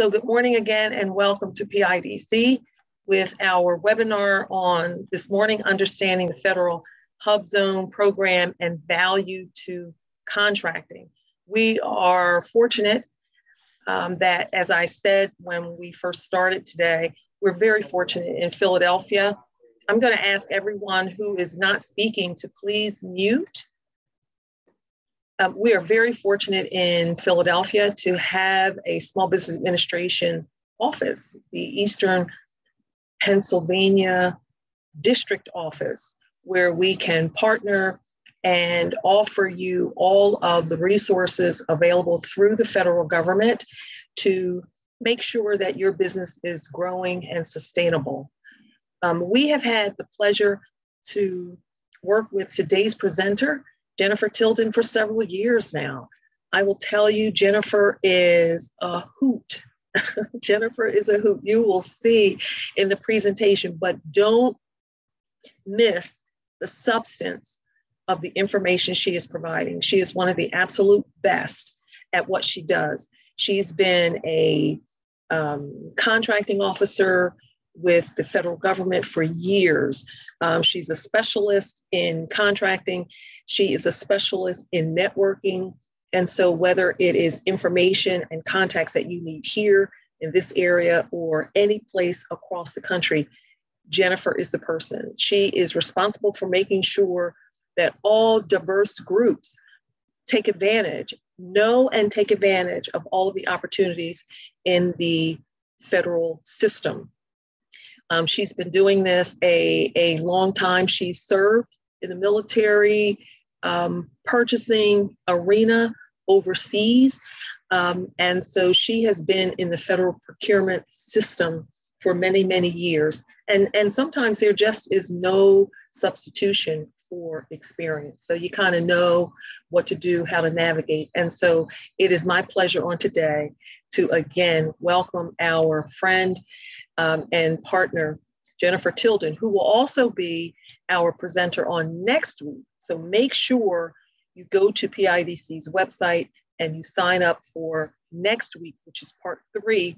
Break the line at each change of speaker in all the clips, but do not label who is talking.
So good morning again and welcome to PIDC with our webinar on this morning, Understanding the Federal HUBZone Program and Value to Contracting. We are fortunate that, as I said when we first started today, we're very fortunate in Philadelphia. I'm going to ask everyone who is not speaking to please mute. We are very fortunate in Philadelphia to have a Small Business Administration office, the Eastern Pennsylvania District Office, where we can partner and offer you all of the resources available through the federal government to make sure that your business is growing and sustainable. We have had the pleasure to work with today's presenter, Jennifer Tilden, for several years now. I will tell you, Jennifer is a hoot. Jennifer is a hoot. You will see in the presentation, but don't miss the substance of the information she is providing. She is one of the absolute best at what she does. She's been a contracting officer with the federal government for years. She's a specialist in contracting. She is a specialist in networking. And so whether it is information and contacts that you need here in this area or any place across the country, Jennifer is the person. She is responsible for making sure that all diverse groups take advantage, know and take advantage of all of the opportunities in the federal system. She's been doing this a long time. She's served in the military purchasing arena overseas. And so she has been in the federal procurement system for many, many years. And sometimes there just is no substitution for experience. So you kind of know what to do, how to navigate. And so it is my pleasure on today to again welcome our friend and partner, Jennifer Tilden, who will also be our presenter on next week. So make sure you go to PIDC's website and you sign up for next week, which is part 3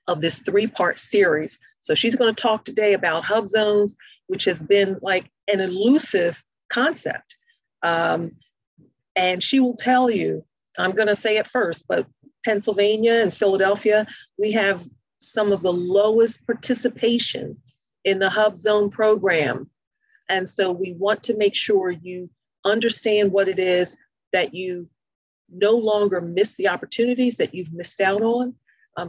of this 3-part series. So she's going to talk today about hub zones, which has been like an elusive concept. And she will tell you, I'm going to say it first, but Pennsylvania and Philadelphia, we have some of the lowest participation in the HUBZone program. And so we want to make sure you understand what it is, that you no longer miss the opportunities that you've missed out on.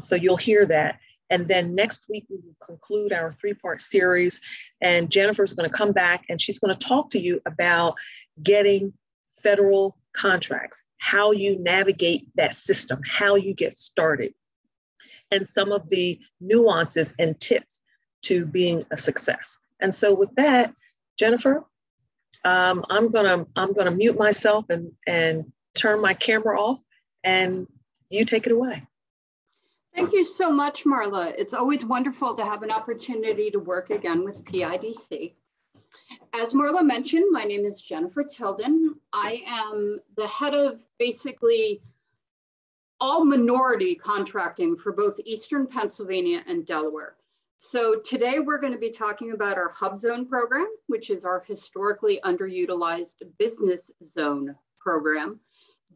So you'll hear that. And then next week, we will conclude our 3-part series. And Jennifer's going to come back and she's going to talk to you about getting federal contracts, how you navigate that system, how you get started, and some of the nuances and tips to being a success. And so with that, Jennifer, I'm gonna mute myself and turn my camera off, and you take it away.
Thank you so much, Marla. It's always wonderful to have an opportunity to work again with PIDC. As Marla mentioned, my name is Jennifer Tilden. I am the head of basically all minority contracting for both Eastern Pennsylvania and Delaware. So today we're going to be talking about our HUBZone program, which is our historically underutilized business zone program.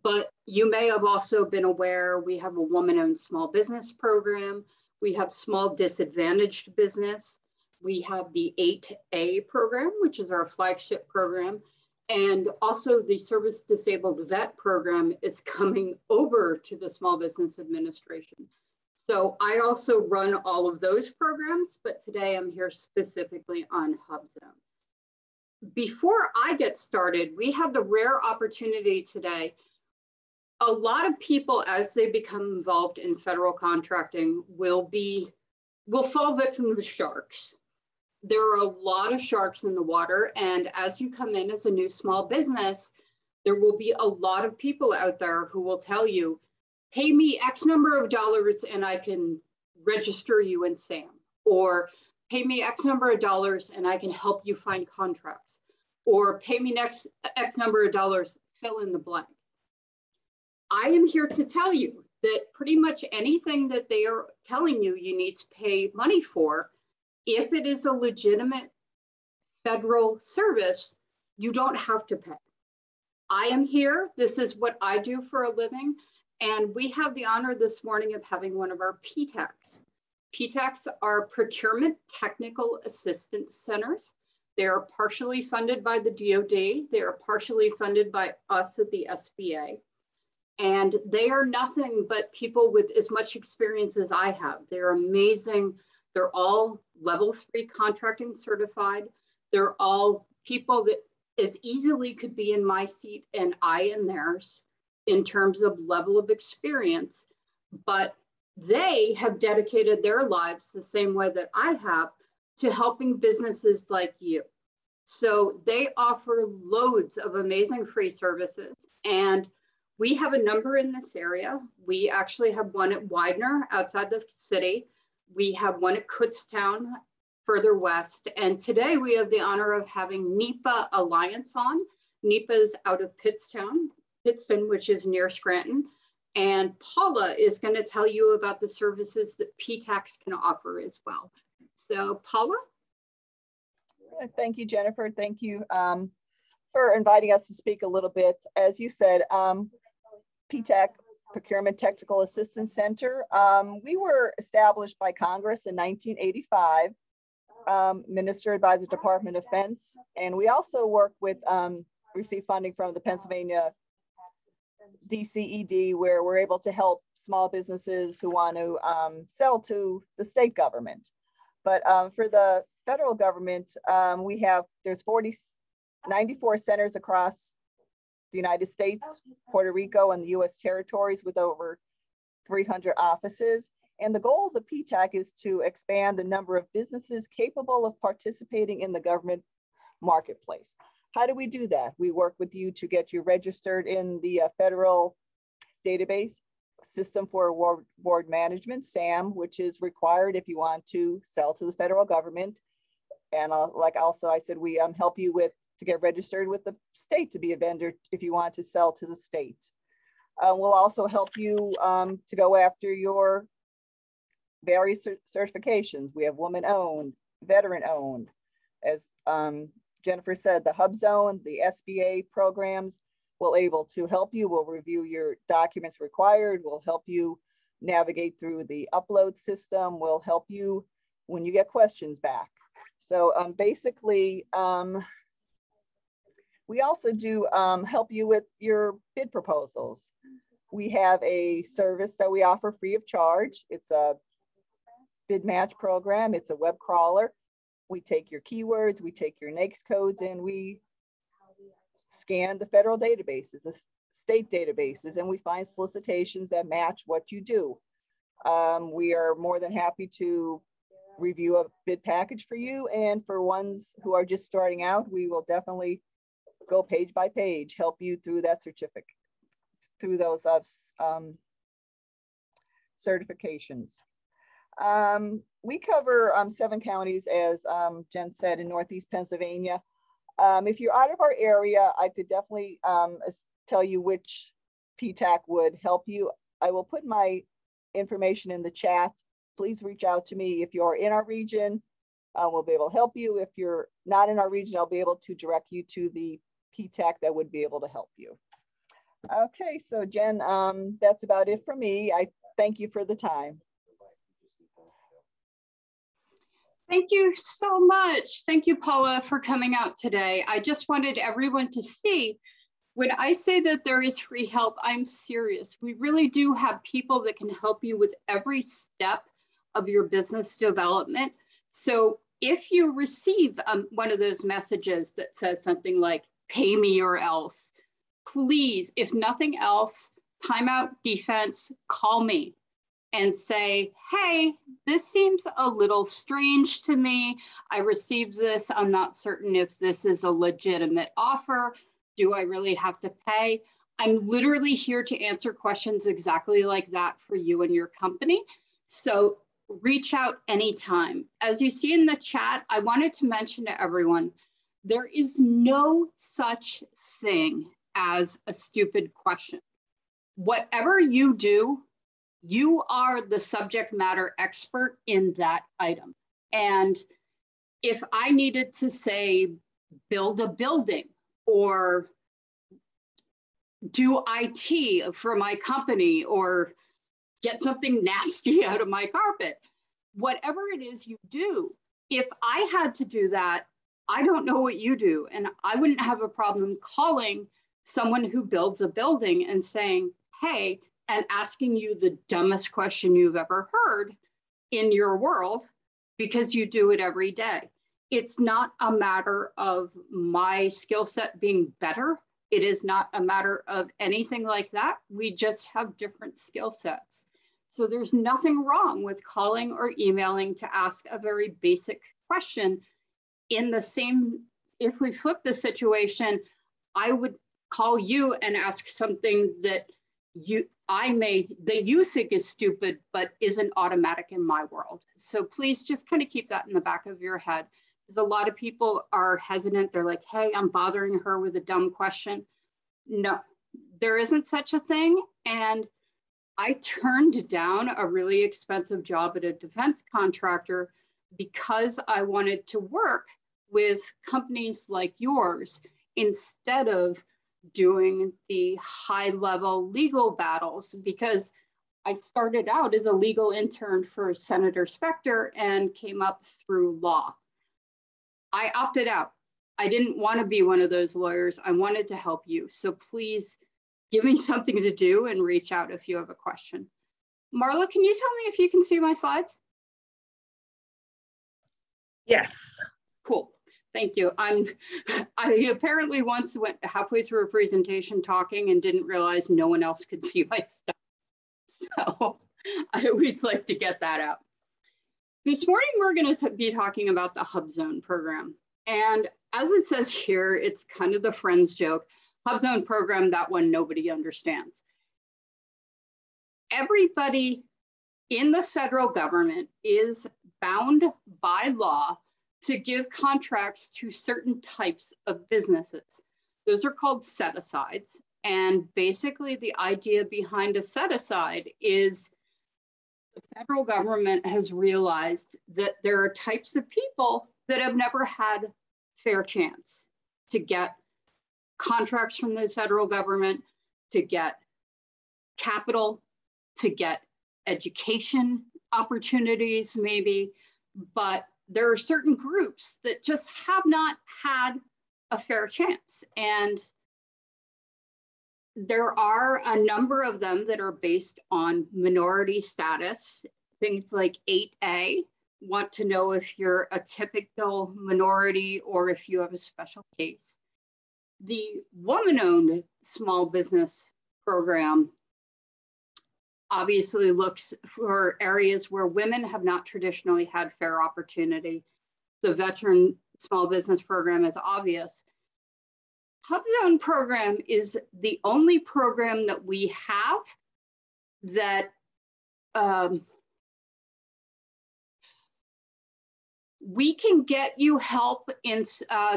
But you may have also been aware we have a woman-owned small business program. We have small disadvantaged business. We have the 8A program, which is our flagship program. And also the service disabled vet program is coming over to the Small Business Administration. So I also run all of those programs, but today I'm here specifically on HUBZone. Before I get started, we have the rare opportunity today. A lot of people, as they become involved in federal contracting, will fall victim to sharks. There are a lot of sharks in the water, and as you come in as a new small business, there will be a lot of people out there who will tell you, pay me X number of dollars and I can register you in SAM, or pay me X number of dollars and I can help you find contracts, or pay me X number of dollars, fill in the blank. I am here to tell you that pretty much anything that they are telling you you need to pay money for, if it is a legitimate federal service, you don't have to pay. I am here. This is what I do for a living. And we have the honor this morning of having one of our PTACs. PTACs are Procurement Technical Assistance Centers. They are partially funded by the DoD. They are partially funded by us at the SBA. And they are nothing but people with as much experience as I have. They're amazing. They're all level 3 contracting certified. They're all people that as easily could be in my seat and I in theirs in terms of level of experience, but they have dedicated their lives the same way that I have to helping businesses like you. So they offer loads of amazing free services, and we have a number in this area. We actually have one at Widener outside the city. We have one at Kutztown further west. And today we have the honor of having NEPA Alliance on. NEPA is out of Pittston, which is near Scranton. And Paula is going to tell you about the services that PTACs can offer as well. So Paula?
Thank you, Jennifer. Thank you for inviting us to speak a little bit. As you said, PTAC, Procurement Technical Assistance Center, we were established by Congress in 1985, administered by the Department of Defense. And we also work with, receive funding from the Pennsylvania DCED, where we're able to help small businesses who want to sell to the state government. But for the federal government, there's 94 centers across the United States, Puerto Rico, and the US territories with over 300 offices. And the goal of the PTAC is to expand the number of businesses capable of participating in the government marketplace. How do we do that? We work with you to get you registered in the federal database system for award management, SAM, which is required if you want to sell to the federal government. And like also I said, we help you to get registered with the state to be a vendor if you want to sell to the state. We'll also help you to go after your various certifications. We have woman-owned, veteran-owned. As Jennifer said, the HUBZone, the SBA programs will able to help you. We'll review your documents required. We'll help you navigate through the upload system. We'll help you when you get questions back. So basically, we also do help you with your bid proposals. We have a service that we offer free of charge. It's a bid match program. It's a web crawler. We take your keywords, we take your NAICS codes, and we scan the federal databases, the state databases, and we find solicitations that match what you do. We are more than happy to review a bid package for you. And for ones who are just starting out, we will definitely go page by page, help you through that certificate, through those certifications. We cover 7 counties, as Jen said, in Northeast Pennsylvania. If you're out of our area, I could definitely tell you which PTAC would help you. I will put my information in the chat. Please reach out to me. If you're in our region, we'll be able to help you. If you're not in our region, I'll be able to direct you to the PTAC that would be able to help you. Okay, so Jen, that's about it for me. I thank you for the time.
Thank you so much. Thank you, Paula, for coming out today. I just wanted everyone to see, when I say that there is free help, I'm serious. We really do have people that can help you with every step of your business development. So if you receive one of those messages that says something like, pay me or else, please, if nothing else, timeout defense, call me and say, hey, this seems a little strange to me. I received this. I'm not certain if this is a legitimate offer. Do I really have to pay? I'm literally here to answer questions exactly like that for you and your company. So reach out anytime. As you see in the chat, I wanted to mention to everyone, there is no such thing as a stupid question. Whatever you do, You are the subject matter expert in that item. And if I needed to say, build a building or do IT for my company or get something nasty out of my carpet, whatever it is you do, if I had to do that, I don't know what you do. And I wouldn't have a problem calling someone who builds a building and saying, hey, and asking you the dumbest question you've ever heard in your world, because you do it every day. It's not a matter of my skill set being better. It is not a matter of anything like that. We just have different skill sets. So there's nothing wrong with calling or emailing to ask a very basic question. In the same, if we flip the situation, I would call you and ask something that you think is stupid, but isn't automatic in my world. So please just kind of keep that in the back of your head. Because a lot of people are hesitant. They're like, hey, I'm bothering her with a dumb question. No, there isn't such a thing. And I turned down a really expensive job at a defense contractor because I wanted to work with companies like yours instead of doing the high-level legal battles, because I started out as a legal intern for Senator Specter and came up through law. I opted out. I didn't want to be one of those lawyers. I wanted to help you. So please give me something to do and reach out if you have a question. Marla, can you tell me if you can see my slides?
Yes.
Cool. Thank you. I apparently once went halfway through a presentation talking and didn't realize no one else could see my stuff. So I always like to get that out. This morning, we're going to be talking about the HUBZone program. And as it says here, it's kind of the friends joke. HUBZone program, that one nobody understands. Everybody in the federal government is bound by law to give contracts to certain types of businesses. Those are called set-asides. And basically the idea behind a set-aside is the federal government has realized that there are types of people that have never had fair chance to get contracts from the federal government, to get capital, to get education opportunities maybe, but there are certain groups that just have not had a fair chance. And there are a number of them that are based on minority status, things like 8A, want to know if you're a typical minority or if you have a special case. The woman-owned small business program obviously looks for areas where women have not traditionally had fair opportunity. The veteran small business program is obvious. HUBZone program is the only program that we have that we can get you help in,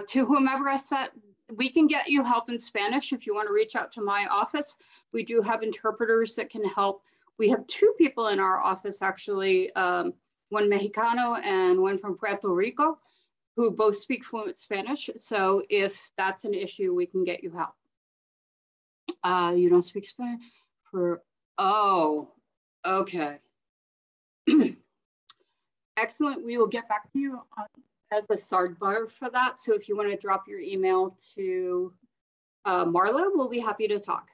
to whomever I said, we can get you help in Spanish if you want to reach out to my office. We do have interpreters that can help. We have two people in our office actually, one Mexicano and one from Puerto Rico, who both speak fluent Spanish. So if that's an issue, we can get you help. You don't speak Spanish? Oh, okay. Excellent, we will get back to you as a sidebar for that. So if you want to drop your email to Marla, we'll be happy to talk.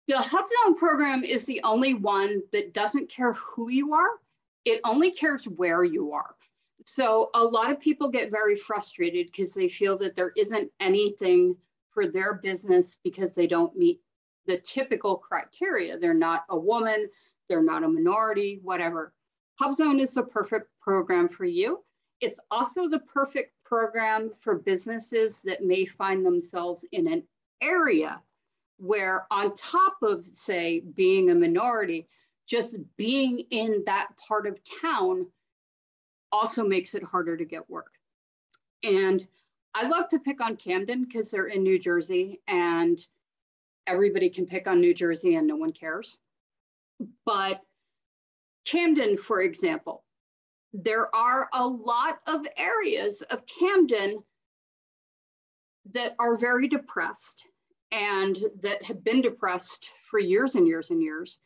The HUBZone program is the only one that doesn't care who you are. It only cares where you are. So a lot of people get very frustrated because they feel that there isn't anything for their business because they don't meet the typical criteria. They're not a woman, they're not a minority, whatever. HUBZone is the perfect program for you. It's also the perfect program for businesses that may find themselves in an area where on top of, say, being a minority, just being in that part of town also makes it harder to get work. And I love to pick on Camden because they're in New Jersey and everybody can pick on New Jersey and no one cares. But Camden, for example, there are a lot of areas of Camden that are very depressed and that have been depressed for years and years and years.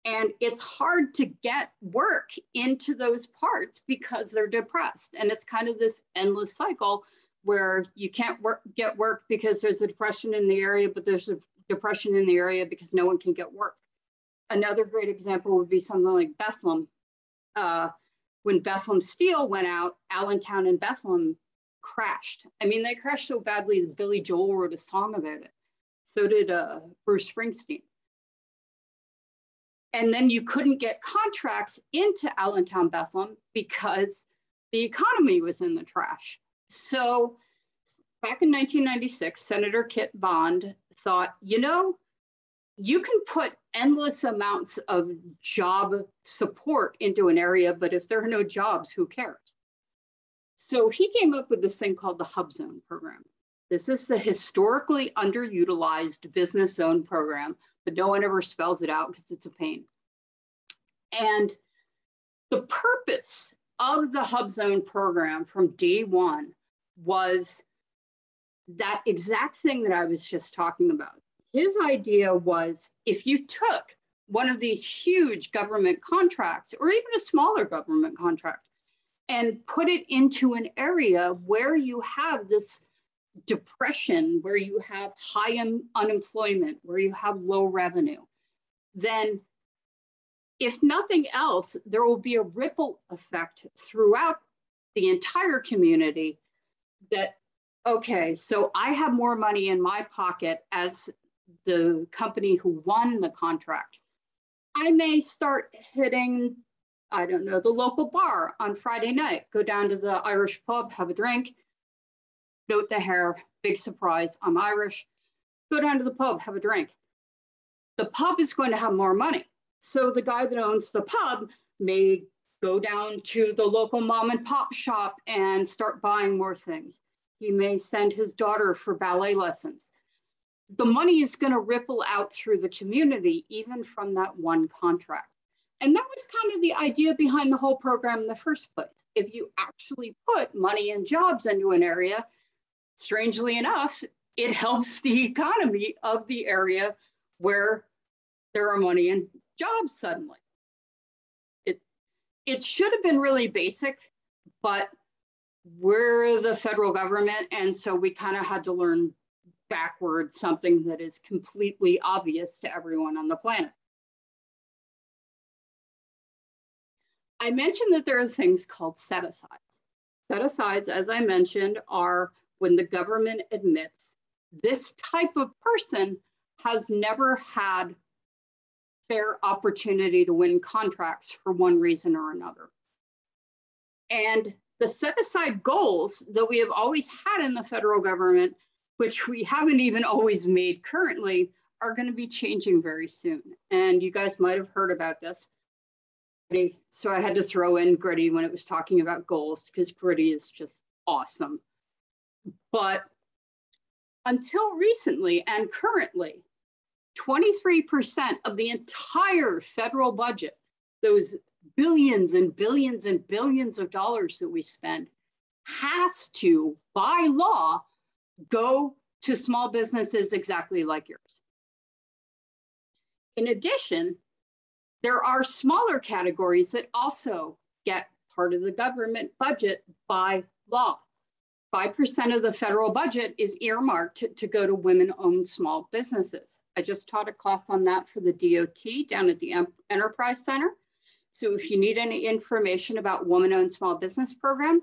And it's hard to get work into those parts because they're depressed. And it's kind of this endless cycle where you can't get work because there's a depression in the area, but there's a depression in the area because no one can get work. Another great example would be something like Bethlehem. When Bethlehem Steel went out, Allentown and Bethlehem crashed. I mean, they crashed so badly that Billy Joel wrote a song about it. So did Bruce Springsteen. And then you couldn't get contracts into Allentown, Bethlehem because the economy was in the trash. So back in 1996, Senator Kit Bond thought, you know, you can put endless amounts of job support into an area, but if there are no jobs, who cares? So he came up with this thing called the HUBZone program. This is the historically underutilized business zone program, but no one ever spells it out because it's a pain. And the purpose of the HUBZone program from day one was that exact thing that I was just talking about. His idea was if you took one of these huge government contracts or even a smaller government contract and put it into an area where you have this depression, where you have high unemployment, where you have low revenue, then if nothing else, there will be a ripple effect throughout the entire community that, okay, so I have more money in my pocket as the company who won the contract. I may start hitting, I don't know, the local bar on Friday night, go down to the Irish pub, have a drink, note the hair, big surprise, I'm Irish, go down to the pub, have a drink. The pub is going to have more money. So the guy that owns the pub may go down to the local mom and pop shop and start buying more things. He may send his daughter for ballet lessons. The money is going to ripple out through the community, even from that one contract. And that was kind of the idea behind the whole program in the first place. If you actually put money and jobs into an area, strangely enough, it helps the economy of the area where there are money and jobs suddenly. It should have been really basic, but we're the federal government, and so we kind of had to learn backwards something that is completely obvious to everyone on the planet. I mentioned that there are things called set-asides. Set-asides, as I mentioned, are when the government admits this type of person has never had fair opportunity to win contracts for one reason or another. And the set-aside goals that we have always had in the federal government, which we haven't even always made currently, are going to be changing very soon. And you guys might have heard about this. So I had to throw in Gritty when it was talking about goals, because Gritty is just awesome. But until recently and currently, 23% of the entire federal budget, those billions and billions and billions of dollars that we spend, has to, by law, go to small businesses exactly like yours. In addition, there are smaller categories that also get part of the government budget by law. 5% of the federal budget is earmarked to go to women-owned small businesses. I just taught a class on that for the DOT down at the Enterprise Center. So if you need any information about woman-owned small business program,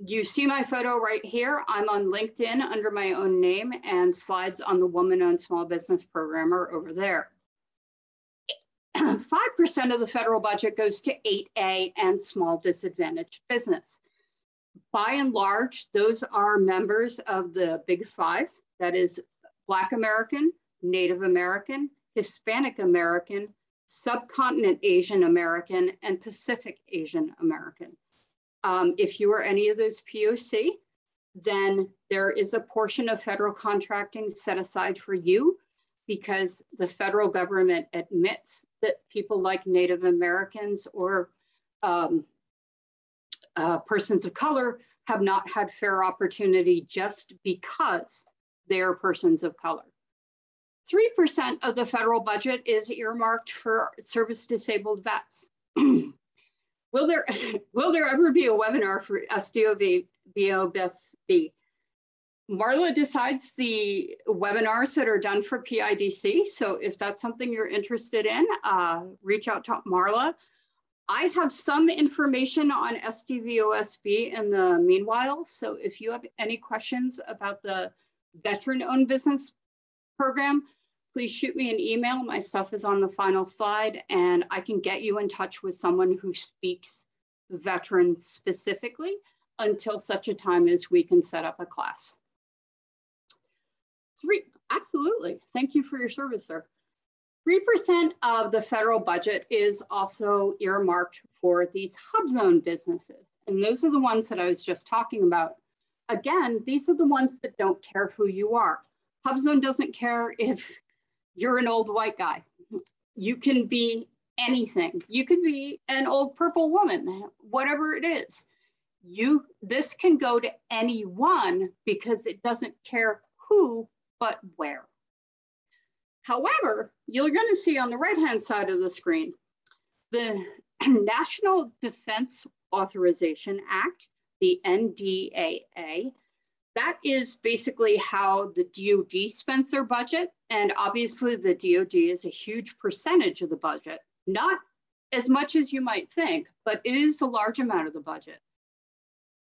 you see my photo right here. I'm on LinkedIn under my own name, and slides on the woman-owned small business program are over there. 5% of the federal budget goes to 8A and small disadvantaged business. By and large, those are members of the Big Five. That is Black American, Native American, Hispanic American, Subcontinent Asian American, and Pacific Asian American. If you are any of those POC, then there is a portion of federal contracting set aside for you, because the federal government admits that people like Native Americans or persons of color have not had fair opportunity just because they are persons of color. 3% of the federal budget is earmarked for service-disabled vets. Will there ever be a webinar for SDOVBOBSB? Marla decides the webinars that are done for PIDC. So if that's something you're interested in, reach out to Marla. I have some information on SDVOSB in the meanwhile. So if you have any questions about the veteran-owned business program, please shoot me an email. My stuff is on the final slide, and I can get you in touch with someone who speaks veteran specifically until such a time as we can set up a class. Absolutely. Thank you for your service, sir. 3% of the federal budget is also earmarked for these HUBZone businesses. And those are the ones that I was just talking about. Again, these are the ones that don't care who you are. HUBZone doesn't care if you're an old white guy. You can be anything. You could be an old purple woman, whatever it is. This can go to anyone because it doesn't care who, but where. However, you're going to see on the right-hand side of the screen, the National Defense Authorization Act, the NDAA, that is basically how the DoD spends their budget. And obviously the DoD is a huge percentage of the budget, not as much as you might think, but it is a large amount of the budget.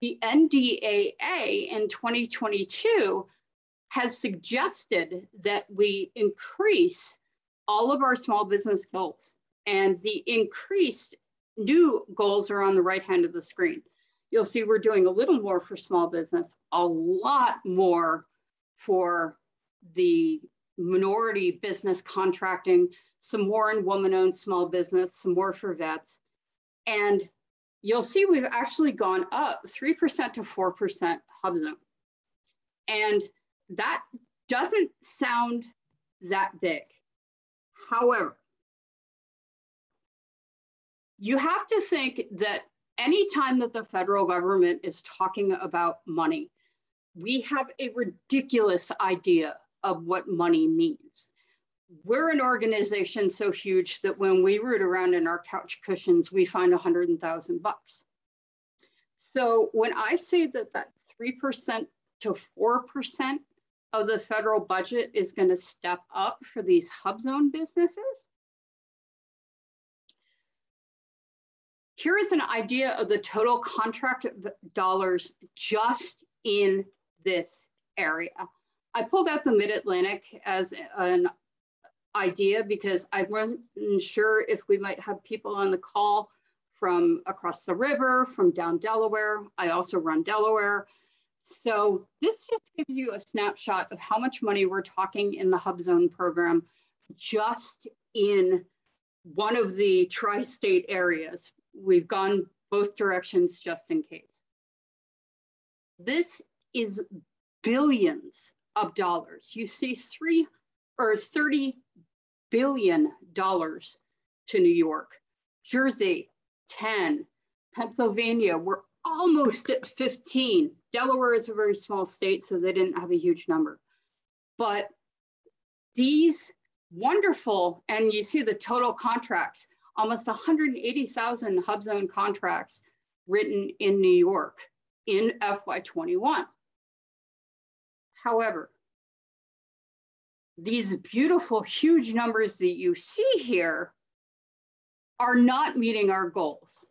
The NDAA in 2022 has suggested that we increase all of our small business goals. And the increased new goals are on the right hand of the screen. You'll see we're doing a little more for small business, a lot more for the minority business contracting, some more in woman-owned small business, some more for vets. And you'll see we've actually gone up 3% to 4% HUBZone. And that doesn't sound that big. However, you have to think that anytime that the federal government is talking about money, we have a ridiculous idea of what money means. We're an organization so huge that when we root around in our couch cushions, we find 100,000 bucks. So when I say that that 3% to 4% of the federal budget is going to step up for these HUBZone businesses, here is an idea of the total contract dollars just in this area. I pulled out the Mid-Atlantic as an idea because I wasn't sure if we might have people on the call from across the river, from down Delaware. I also run Delaware. So this just gives you a snapshot of how much money we're talking in the HUBZone program just in one of the tri-state areas. We've gone both directions just in case. This is billions of dollars. You see $30 billion to New York, Jersey, 10, Pennsylvania, we're almost at 15. Delaware is a very small state, so they didn't have a huge number. But these wonderful, and you see the total contracts, almost 180,000 HUBZone contracts written in New York in FY21. However, these beautiful, huge numbers that you see here are not meeting our goals.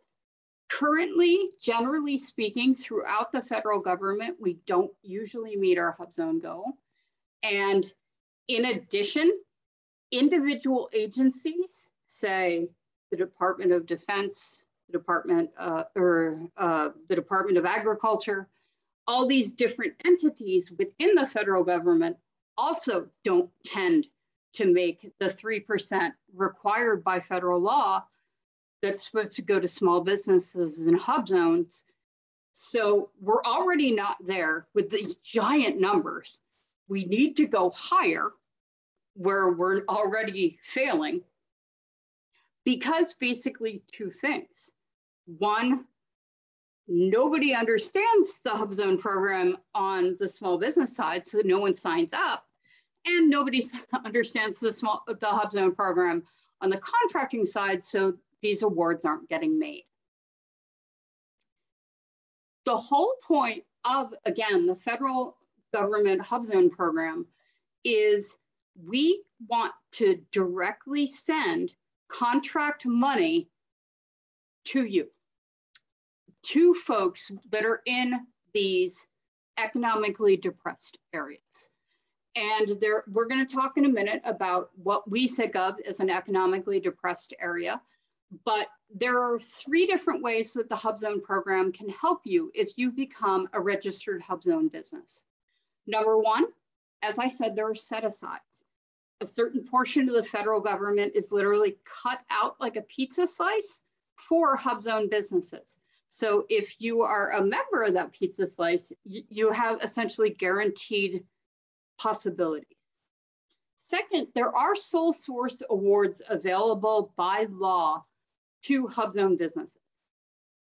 Currently, generally speaking, throughout the federal government, we don't usually meet our HUBZone goal. And in addition, individual agencies, say the Department of Defense, the Department of Agriculture, all these different entities within the federal government also don't tend to make the 3% required by federal law that's supposed to go to small businesses and HUBZones. So we're already not there with these giant numbers. We need to go higher where we're already failing. because basically two things. One, nobody understands the HUBZone program on the small business side, so no one signs up. And nobody understands the HUBZone program on the contracting side, so these awards aren't getting made. The whole point of, again, the federal government HUBZone program is we want to directly send contract money to you, to folks that are in these economically depressed areas. And we're going to talk in a minute about what we think of as an economically depressed area. But there are 3 different ways that the HUBZone program can help you if you become a registered HUBZone business. Number 1, as I said, there are set-asides. A certain portion of the federal government is literally cut out like a pizza slice for HUBZone businesses. So if you are a member of that pizza slice, you have essentially guaranteed possibilities. Second, there are sole source awards available by law to HUBZone businesses.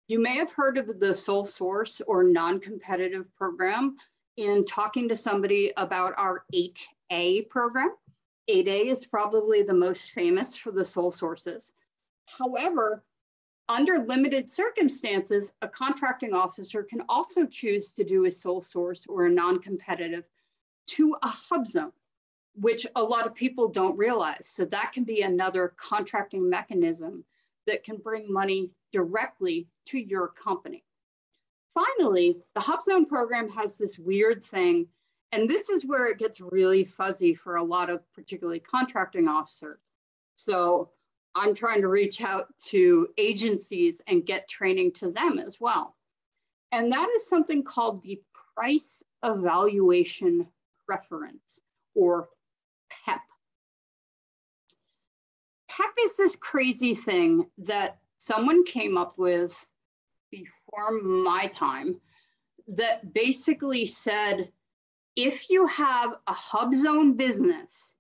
You may have heard of the sole source or non-competitive program in talking to somebody about our 8A program. 8A is probably the most famous for the sole sources. However, under limited circumstances, a contracting officer can also choose to do a sole source or a non-competitive to a HUBZone, which a lot of people don't realize. So that can be another contracting mechanism that can bring money directly to your company. Finally, the HUBZone program has this weird thing, and this is where it gets really fuzzy for a lot of particularly contracting officers. So I'm trying to reach out to agencies and get training to them as well. And that is something called the Price Evaluation Preference, or PEP. PEP is this crazy thing that someone came up with before my time that basically said, if you have a HUBZone business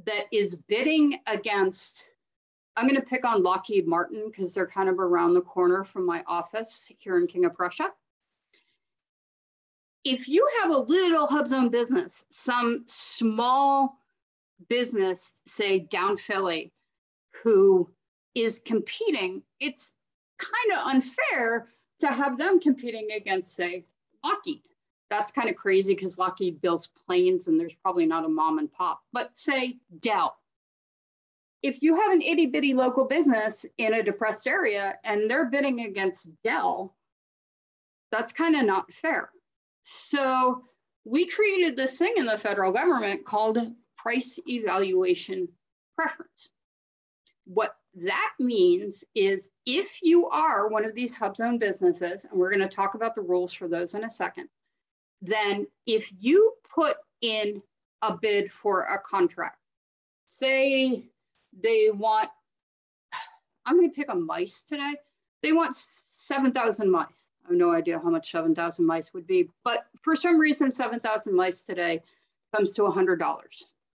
that is bidding against, I'm going to pick on Lockheed Martin because they're kind of around the corner from my office here in King of Prussia. If you have a little HUBZone business, some small business, say down Philly, who is competing, it's kind of unfair to have them competing against, say, Lockheed. That's kind of crazy because Lockheed builds planes and there's probably not a mom and pop, but say Dell. If you have an itty bitty local business in a depressed area and they're bidding against Dell, that's kind of not fair. So we created this thing in the federal government called Price Evaluation Preference. What that means is if you are one of these HUBZone businesses, and we're going to talk about the rules for those in a second, then if you put in a bid for a contract, say they want, I'm going to pick on mice today. They want 7,000 mice. I have no idea how much 7,000 mice would be, but for some reason, 7,000 mice today comes to $100.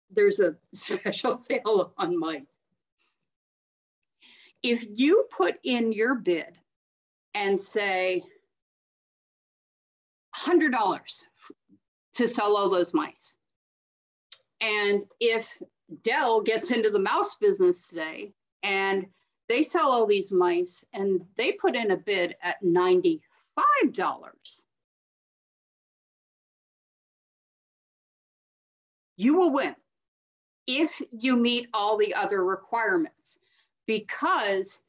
There's a special sale on mice. If you put in your bid and say $100 to sell all those mice, and if Dell gets into the mouse business today and they sell all these mice and they put in a bid at $95, you will win if you meet all the other requirements, because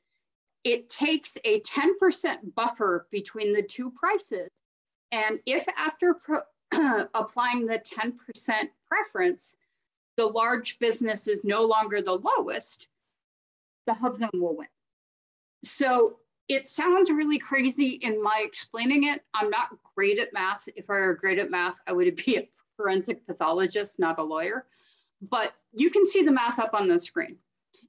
it takes a 10% buffer between the two prices. And if after applying the 10% preference, the large business is no longer the lowest, the HUBZone will win. So it sounds really crazy in my explaining it. I'm not great at math. If I were great at math, I would be a forensic pathologist, not a lawyer. But you can see the math up on the screen.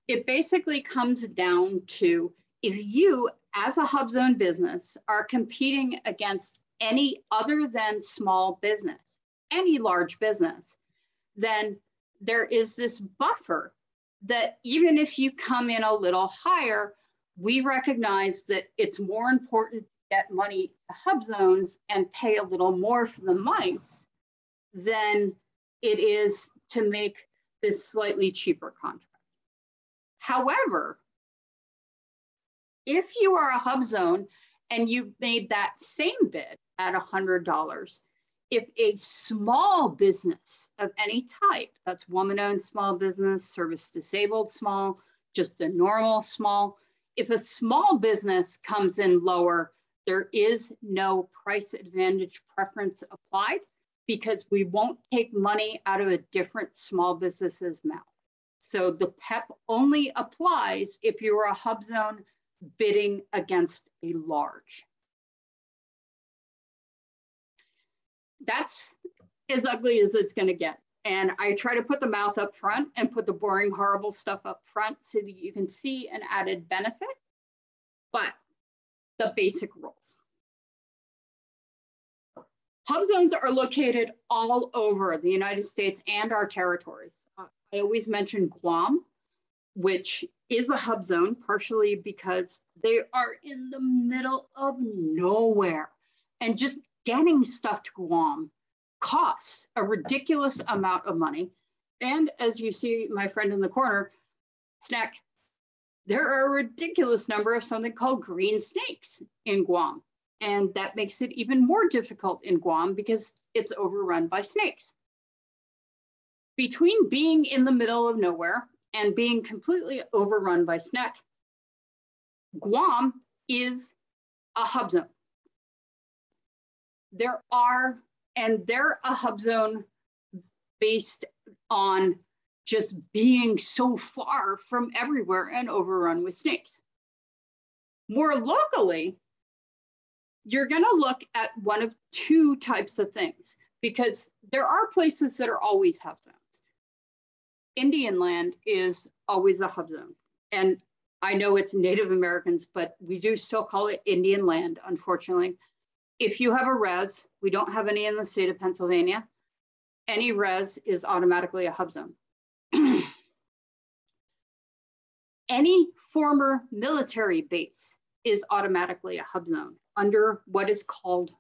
It basically comes down to, if you as a HUBZone business are competing against any other than small business, any large business, then there is this buffer that even if you come in a little higher, we recognize that it's more important to get money to hub zones and pay a little more for the mice than it is to make this slightly cheaper contract. However, if you are a hub zone and you made that same bid at $100, if a small business of any type, that's woman-owned small business, service disabled small, just the normal small, if a small business comes in lower, there is no price advantage preference applied because we won't take money out of a different small business's mouth. So the PEP only applies if you're a hub zone bidding against a large. That's as ugly as it's going to get. And I try to put the mouth up front and put the boring, horrible stuff up front so that you can see an added benefit, but the basic rules. Hub zones are located all over the United States and our territories. I always mention Guam, which is a hub zone, partially because they are in the middle of nowhere. And just getting stuff to Guam costs a ridiculous amount of money. And as you see, my friend in the corner, Snack, there are a ridiculous number of something called green snakes in Guam. And that makes it even more difficult in Guam because it's overrun by snakes. Between being in the middle of nowhere and being completely overrun by snake, Guam is a hub zone. They're a hub zone based on just being so far from everywhere and overrun with snakes. More locally, you're gonna look at one of two types of things because there are places that are always hub zones. Indian land is always a hub zone. And I know it's Native Americans, but we do still call it Indian land, unfortunately. If you have a res, we don't have any in the state of Pennsylvania, any res is automatically a hub zone. Any former military base is automatically a hub zone under what is called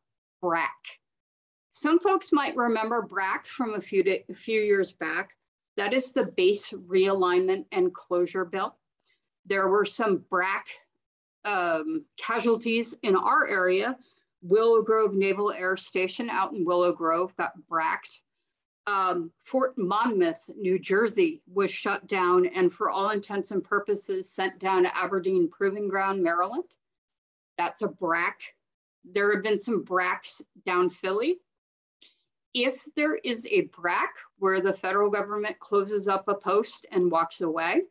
BRAC. Some folks might remember BRAC from a few years back. That is the Base Realignment and Closure Bill. There were some BRAC casualties in our area. Willow Grove Naval Air Station out in Willow Grove got BRAC'd. Fort Monmouth, New Jersey was shut down and for all intents and purposes sent down to Aberdeen Proving Ground, Maryland. That's a BRAC. There have been some BRACs down Philly. If there is a BRAC where the federal government closes up a post and walks away,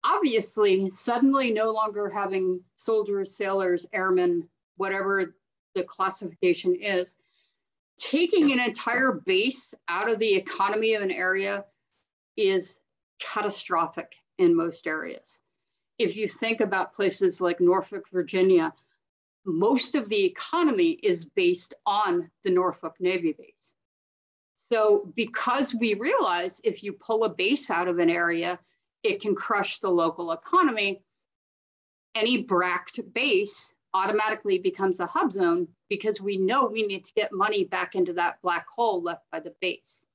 obviously suddenly no longer having soldiers, sailors, airmen, whatever the classification is, taking an entire base out of the economy of an area is catastrophic in most areas. If you think about places like Norfolk, Virginia, most of the economy is based on the Norfolk Navy base. So because we realize if you pull a base out of an area, it can crush the local economy, any BRAC'd base automatically becomes a hub zone because we know we need to get money back into that black hole left by the base.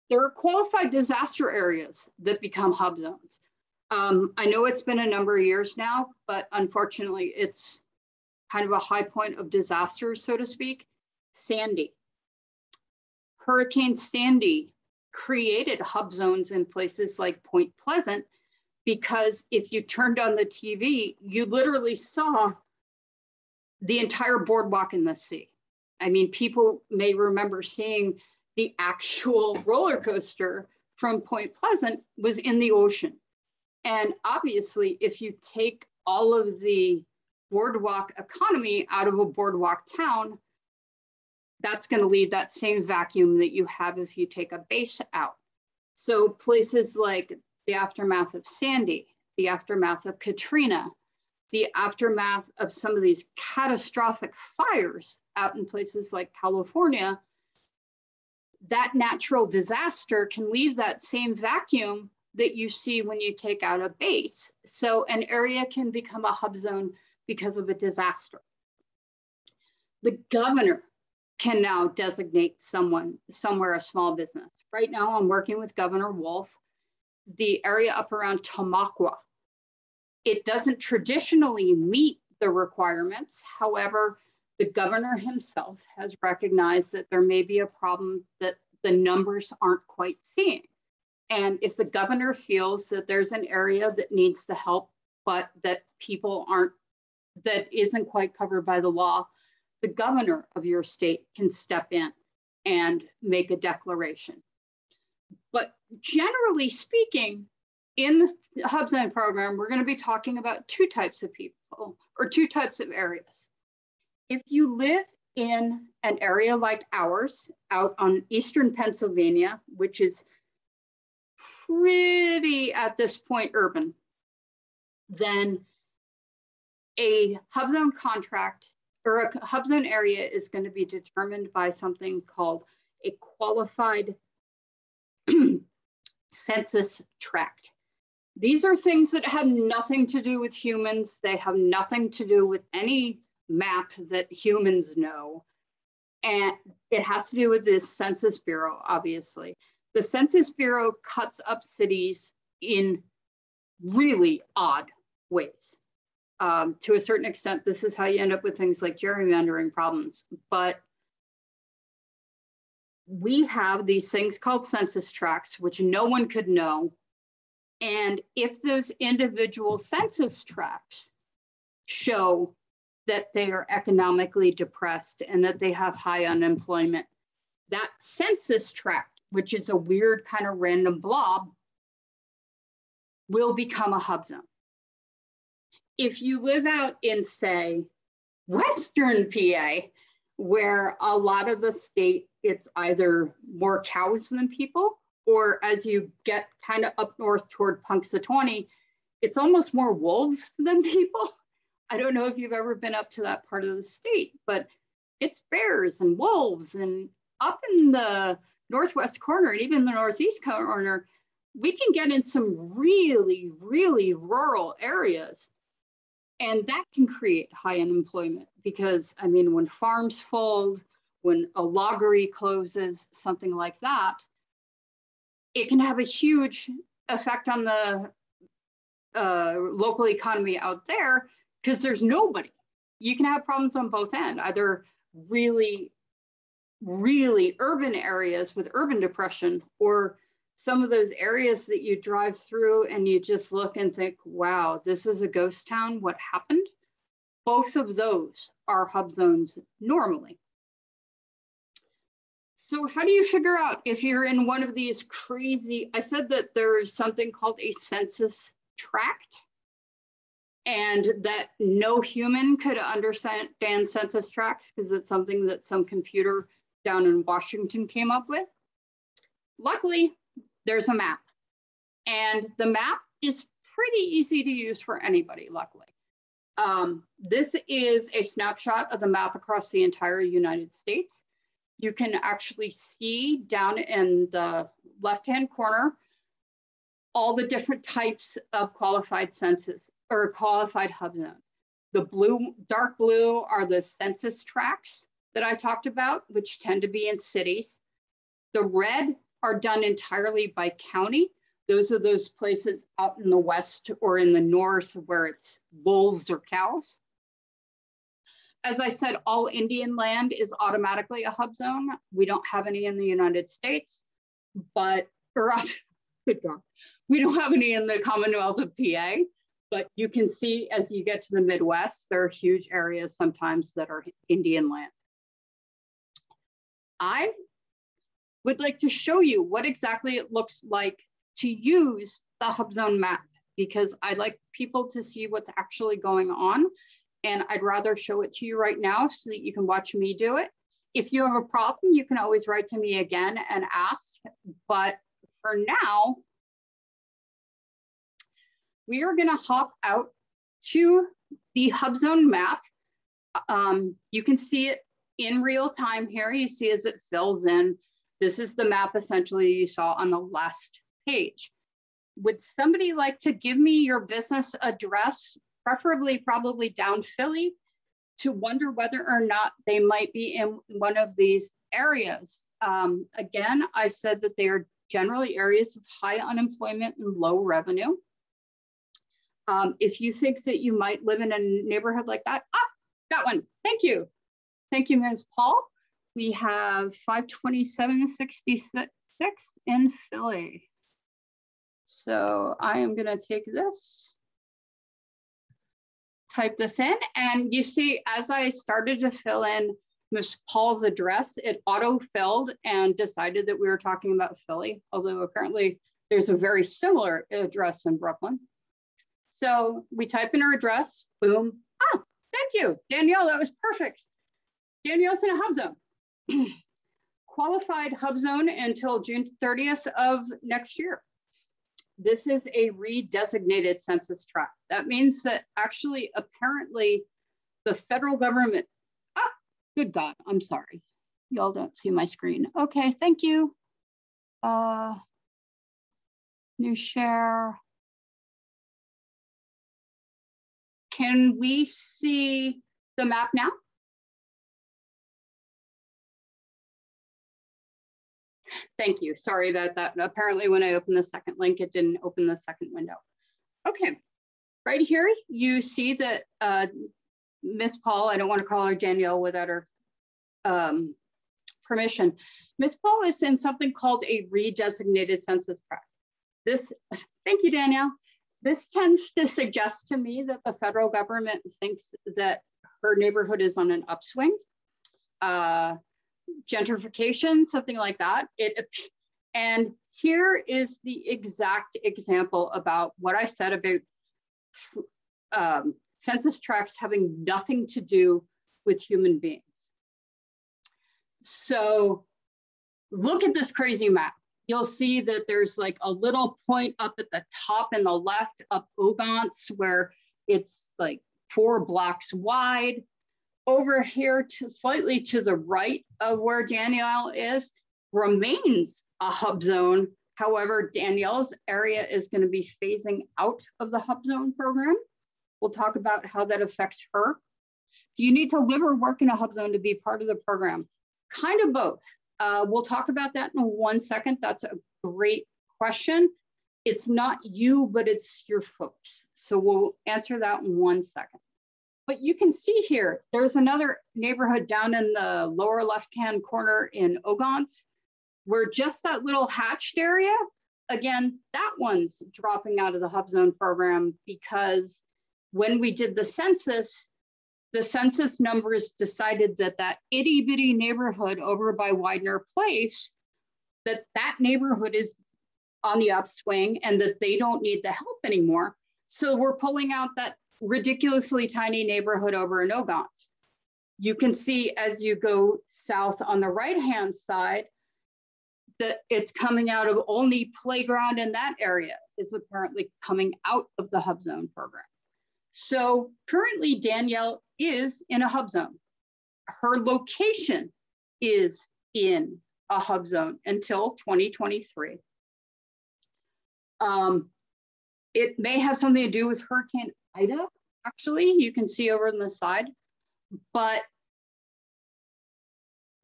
There are qualified disaster areas that become hub zones. I know it's been a number of years now, but unfortunately it's kind of a high point of disaster, so to speak. Sandy. Hurricane Sandy created hub zones in places like Point Pleasant because if you turned on the TV, you literally saw the entire boardwalk in the sea. I mean, people may remember seeing the actual roller coaster from Point Pleasant was in the ocean. And obviously, if you take all of the boardwalk economy out of a boardwalk town, that's going to leave that same vacuum that you have if you take a base out. So places like the aftermath of Sandy, the aftermath of Katrina, the aftermath of some of these catastrophic fires out in places like California, that natural disaster can leave that same vacuum that you see when you take out a base. So an area can become a hub zone because of a disaster. The governor can now designate somewhere a small business. Right now, I'm working with Governor Wolf, the area up around Tamaqua. It doesn't traditionally meet the requirements. However, the governor himself has recognized that there may be a problem that the numbers aren't quite seeing. And if the governor feels that there's an area that needs the help, but that that isn't quite covered by the law, the governor of your state can step in and make a declaration. But generally speaking, in the HUBZone program, we're going to be talking about two types of people or two types of areas. If you live in an area like ours out on eastern Pennsylvania, which is pretty at this point urban, then a HUBZone contract or a HUBZone area is going to be determined by something called a qualified census tract. These are things that have nothing to do with humans. They have nothing to do with any map that humans know. And it has to do with the Census Bureau, obviously. The Census Bureau cuts up cities in really odd ways. To a certain extent, this is how you end up with things like gerrymandering problems. But we have these things called census tracts, which no one could know. And if those individual census tracts show that they are economically depressed and that they have high unemployment, that census tract, which is a weird kind of random blob, will become a hub zone. If you live out in, say, Western PA, where a lot of the state, it's either more cows than people, or as you get kind of up north toward Punxsutawney, it's almost more wolves than people. I don't know if you've ever been up to that part of the state, but it's bears and wolves. And up in the northwest corner and even the northeast corner, we can get in some really, really rural areas. And that can create high unemployment because, I mean, when farms fold, when a loggery closes, something like that, it can have a huge effect on the local economy out there because there's nobody. You can have problems on both ends, either really, really urban areas with urban depression, or some of those areas that you drive through and you just look and think, wow, this is a ghost town, what happened? Both of those are hub zones normally. So how do you figure out if you're in one of these crazy, I said that there is something called a census tract, and that no human could understand census tracts because it's something that some computer down in Washington came up with. Luckily, there's a map, and the map is pretty easy to use for anybody, luckily. This is a snapshot of the map across the entire United States. You can actually see down in the left-hand corner all the different types of qualified census or qualified hub zones. The blue, dark blue are the census tracts that I talked about, which tend to be in cities. The red are done entirely by county. Those are those places out in the west or in the north where it's wolves or cows. As I said, all Indian land is automatically a hub zone. We don't have any in the United States, but, good God, we don't have any in the Commonwealth of PA, but you can see as you get to the Midwest, there are huge areas sometimes that are Indian land. I would like to show you what exactly it looks like to use the HUBZone map, because I'd like people to see what's actually going on. And I'd rather show it to you right now so that you can watch me do it. If you have a problem, you can always write to me again and ask. But for now, we are gonna hop out to the HUBZone map. You can see it in real time here. You see as it fills in. This is the map essentially you saw on the last page. would somebody like to give me your business address, preferably probably down Philly, to wonder whether or not they might be in one of these areas? Again, I said that they are generally areas of high unemployment and low revenue. If you think that you might live in a neighborhood like that, got one. Thank you. Thank you, Ms. Paul. We have 52766 in Philly. So I am gonna take this, type this in, and you see, as I started to fill in Ms. Paul's address, it auto-filled and decided that we were talking about Philly, although apparently there's a very similar address in Brooklyn. So we type in her address, boom. Oh, thank you, Danielle, that was perfect. Danielle's in a hub zone. Qualified hub zone until June 30th of next year. This is a redesignated census tract. That means that actually, apparently, the federal government, good God, I'm sorry. Y'all don't see my screen. Okay, thank you. New share. Can we see the map now? Thank you, sorry about that. Apparently when I opened the second link, it didn't open the second window. Okay, right here, you see that Miss Paul, I don't want to call her Danielle without her permission. Miss Paul is in something called a redesignated census tract. This, thank you, Danielle. This tends to suggest to me that the federal government thinks that her neighborhood is on an upswing. Gentrification, something like that. And here is the exact example about what I said about census tracts having nothing to do with human beings. So look at this crazy map. You'll see that there's like a little point up at the top in the left up Ogons where it's like 4 blocks wide. Over here to slightly to the right of where Danielle is remains a hub zone. However, Danielle's area is going to be phasing out of the hub zone program. We'll talk about how that affects her. Do you need to live or work in a hub zone to be part of the program? Kind of both. We'll talk about that in 1 second. That's a great question. It's not you, but it's your folks. So we'll answer that in 1 second. But you can see here, there's another neighborhood down in the lower left-hand corner in Ogons, where just that little hatched area, again, that one's dropping out of the hub zone program because when we did the census numbers decided that that itty bitty neighborhood over by Widener Place, that neighborhood is on the upswing and that they don't need the help anymore. So we're pulling out that ridiculously tiny neighborhood over in Ogons. You can see as you go south on the right-hand side that it's coming out of only playground in that area is apparently coming out of the hub zone program. So currently Danielle is in a hub zone. Her location is in a hub zone until 2023. It may have something to do with Hurricane Ida, actually, you can see over on the side, but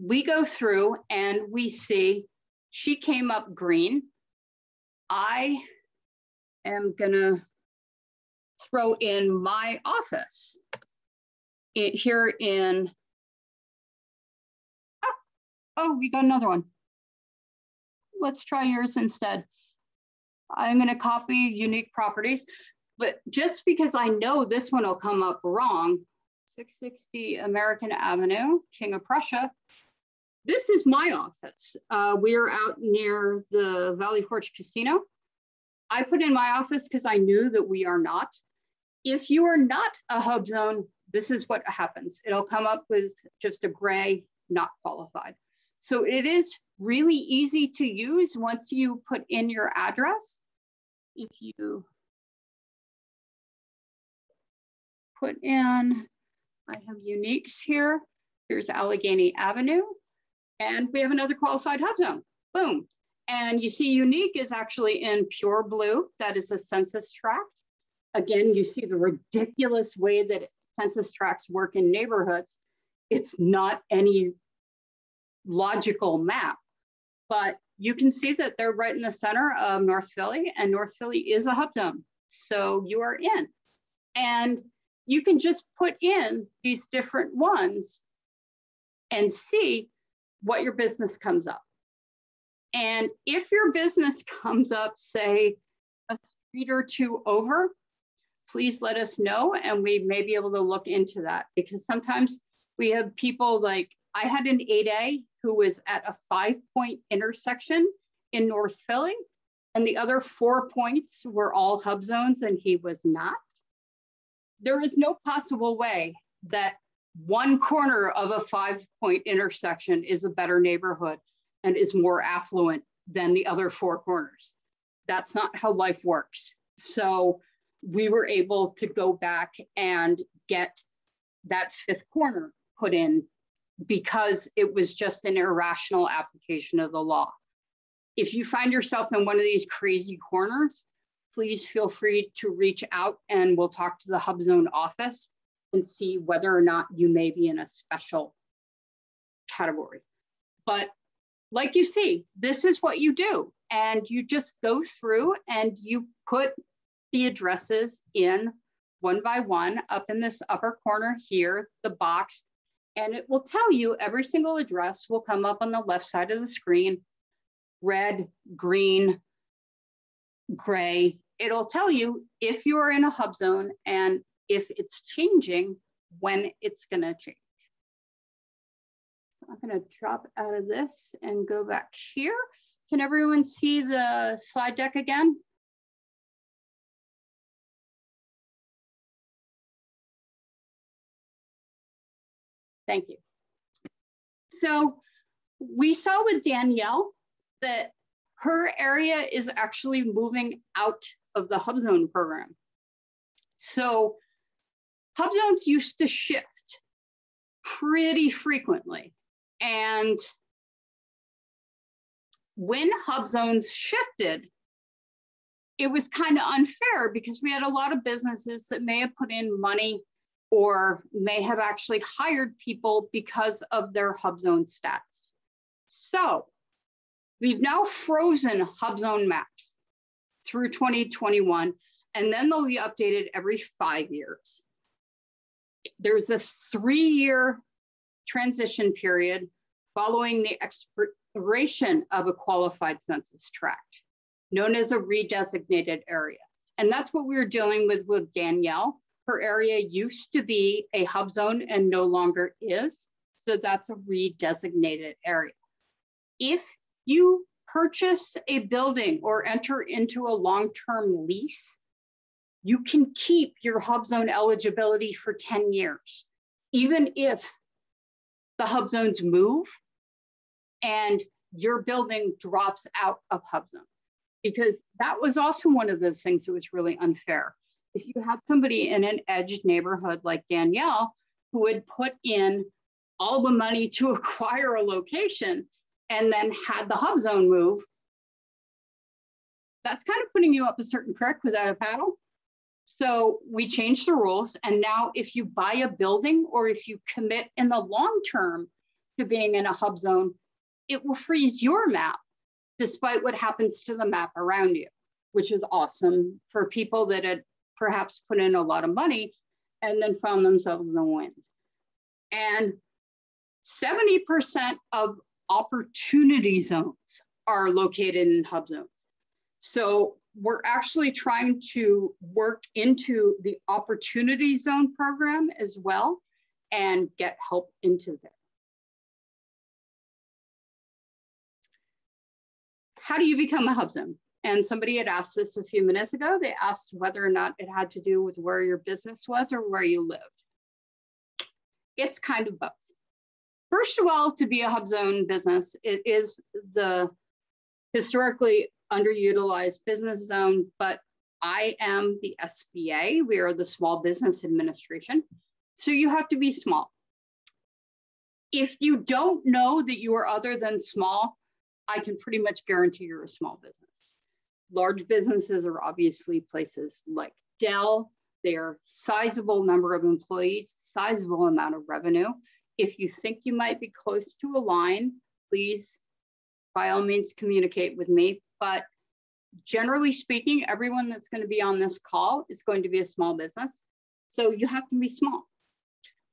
we go through and we see she came up green. I am gonna throw in my office here in, oh, we got another one. Let's try yours instead. I'm gonna copy unique properties. But just because I know this one will come up wrong, 660 American Avenue, King of Prussia, this is my office. We are out near the Valley Forge Casino. I put in my office because I knew that we are not. If you are not a hub zone, this is what happens. It'll come up with just a gray, not qualified. So it is really easy to use once you put in your address. If you put in, I have uniques here. Here's Allegheny Avenue. And we have another qualified hub zone. Boom. And you see unique is actually in pure blue. That is a census tract. Again, you see the ridiculous way that census tracts work in neighborhoods. It's not any logical map, but you can see that they're right in the center of North Philly, and North Philly is a hub zone. So you are in. And you can just put in these different ones and see what your business comes up. And if your business comes up, say, a street or two over, please let us know, and we may be able to look into that, because sometimes we have people like, I had an 8A who was at a 5-point intersection in North Philly, and the other 4 points were all hub zones, and he was not. There is no possible way that one corner of a 5-point intersection is a better neighborhood and is more affluent than the other 4 corners. That's not how life works. So we were able to go back and get that 5th corner put in because it was just an irrational application of the law. If you find yourself in one of these crazy corners, please feel free to reach out and we'll talk to the HUBZone office and see whether or not you may be in a special category. But like you see, this is what you do. And you just go through and you put the addresses in one by one up in this upper corner here, the box, and it will tell you every single address will come up on the left side of the screen, red, green, gray. It'll tell you if you're in a hub zone and if it's changing, when it's gonna change. So I'm gonna drop out of this and go back here. Can everyone see the slide deck again? Thank you. So we saw with Danielle that her area is actually moving out of the HUBZone program. So HUBZones used to shift pretty frequently. And when HUBZones shifted, it was kind of unfair because we had a lot of businesses that may have put in money or may have actually hired people because of their HUBZone stats. So we've now frozen HUBZone maps through 2021, and then they'll be updated every 5 years. There's a 3-year transition period following the expiration of a qualified census tract, known as a redesignated area. And that's what we were dealing with Danielle. Her area used to be a hub zone and no longer is. So that's a redesignated area. If you purchase a building or enter into a long-term lease, you can keep your hub zone eligibility for 10 years, even if the hub zones move and your building drops out of hub zone. Because that was also one of those things that was really unfair. If you had somebody in an edged neighborhood like Danielle, who had put in all the money to acquire a location and then had the hub zone move, that's kind of putting you up a certain creek without a paddle. So we changed the rules. And now if you buy a building or if you commit in the long term to being in a hub zone, it will freeze your map despite what happens to the map around you, which is awesome for people that had perhaps put in a lot of money and then found themselves in the wind. And 70% of opportunity zones are located in hub zones. So we're actually trying to work into the opportunity zone program as well and get help into there. How do you become a hub zone? And somebody had asked this a few minutes ago. They asked whether or not it had to do with where your business was or where you lived. It's kind of both. First of all, to be a hub zone business, it is the historically underutilized business zone, but I am the SBA. We are the Small Business Administration. So you have to be small. If you don't know that you are other than small, I can pretty much guarantee you're a small business. Large businesses are obviously places like Dell. They're sizable number of employees, sizable amount of revenue. If you think you might be close to a line, please, by all means, communicate with me. But generally speaking, everyone that's going to be on this call is going to be a small business. So you have to be small.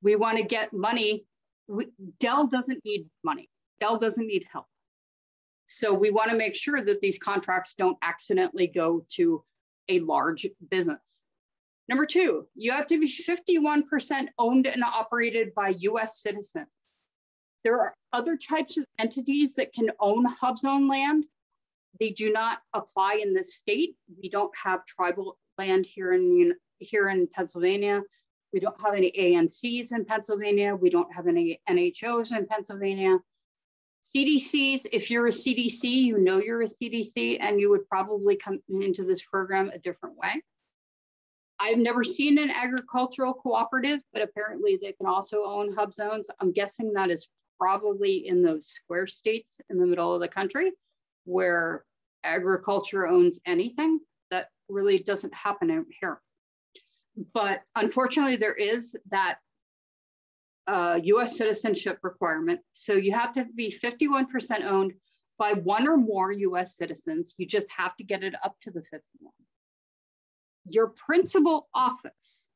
We want to get money. Dell doesn't need money. Dell doesn't need help. So we want to make sure that these contracts don't accidentally go to a large business. Number two, you have to be 51% owned and operated by US citizens. There are other types of entities that can own HUBZone land. They do not apply in this state. We don't have tribal land here in Pennsylvania. We don't have any ANCs in Pennsylvania. We don't have any NHOs in Pennsylvania. CDCs, if you're a CDC, you know you're a CDC, and you would probably come into this program a different way. I've never seen an agricultural cooperative, but apparently they can also own hub zones. I'm guessing that is probably in those square states in the middle of the country where agriculture owns anything. That really doesn't happen out here. But unfortunately, there is that US citizenship requirement. So you have to be 51% owned by one or more US citizens. You just have to get it up to the 51. Your principal office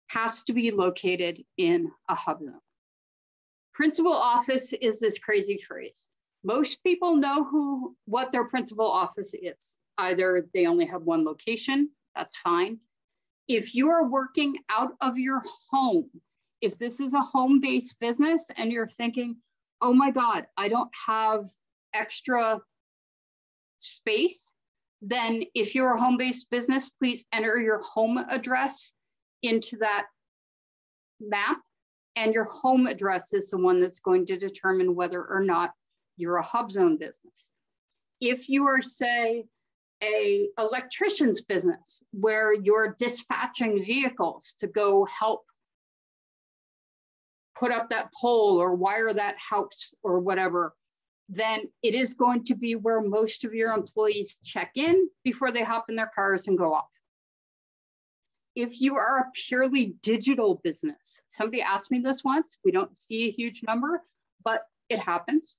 has to be located in a hub zone. Principal office is this crazy phrase. Most people know what their principal office is. Either they only have one location, that's fine. If you are working out of your home, if this is a home-based business and you're thinking, oh my God, I don't have extra space, then if you're a home-based business, please enter your home address into that map. And your home address is the one that's going to determine whether or not you're a hub zone business. If you are, say, an electrician's business where you're dispatching vehicles to go help put up that pole or wire that house or whatever, then it is going to be where most of your employees check in before they hop in their cars and go off. If you are a purely digital business, somebody asked me this once, we don't see a huge number, but it happens.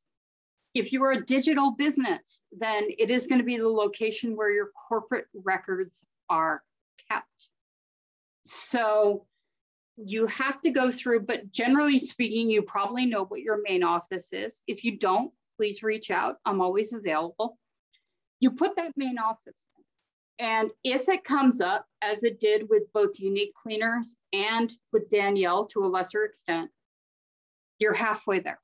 If you are a digital business, then it is going to be the location where your corporate records are kept. So you have to go through, but generally speaking, you probably know what your main office is. If you don't, please reach out. I'm always available. You put that main office in. And if it comes up, as it did with both Unique Cleaners and with Danielle to a lesser extent, you're halfway there.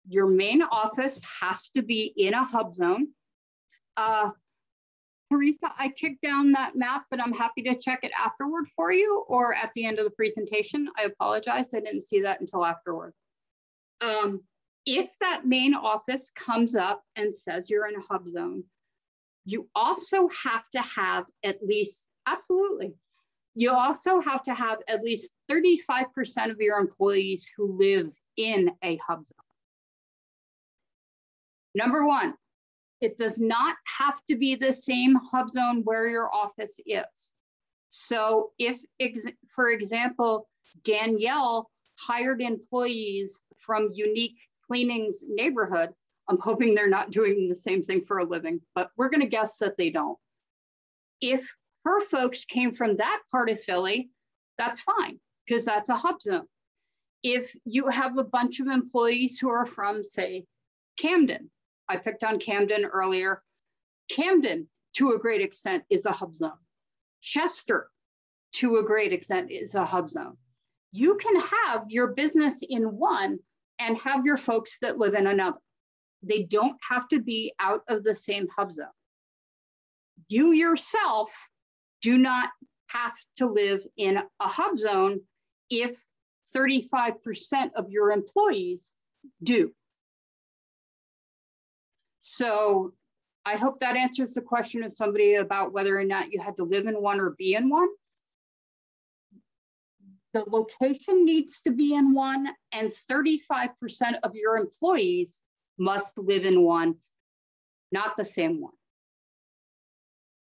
Your main office has to be in a hub zone. Teresa, I kicked down that map, but I'm happy to check it afterward for you or at the end of the presentation. I apologize, I didn't see that until afterward. If that main office comes up and says you're in a hub zone, you also have to have at least, absolutely, you also have to have at least 35% of your employees who live in a hub zone. Number one, it does not have to be the same hub zone where your office is. So if, for example, Danielle hired employees from Unique Cleaning's neighborhood, I'm hoping they're not doing the same thing for a living, but we're going to guess that they don't. If her folks came from that part of Philly, that's fine, because that's a hub zone. If you have a bunch of employees who are from, say, Camden, I picked on Camden earlier. Camden, to a great extent, is a hub zone. Chester, to a great extent, is a hub zone. You can have your business in one and have your folks that live in another. They don't have to be out of the same hub zone. You yourself do not have to live in a hub zone if 35% of your employees do. So I hope that answers the question of somebody about whether or not you had to live in one or be in one. The location needs to be in one, and 35% of your employees must live in one, not the same one.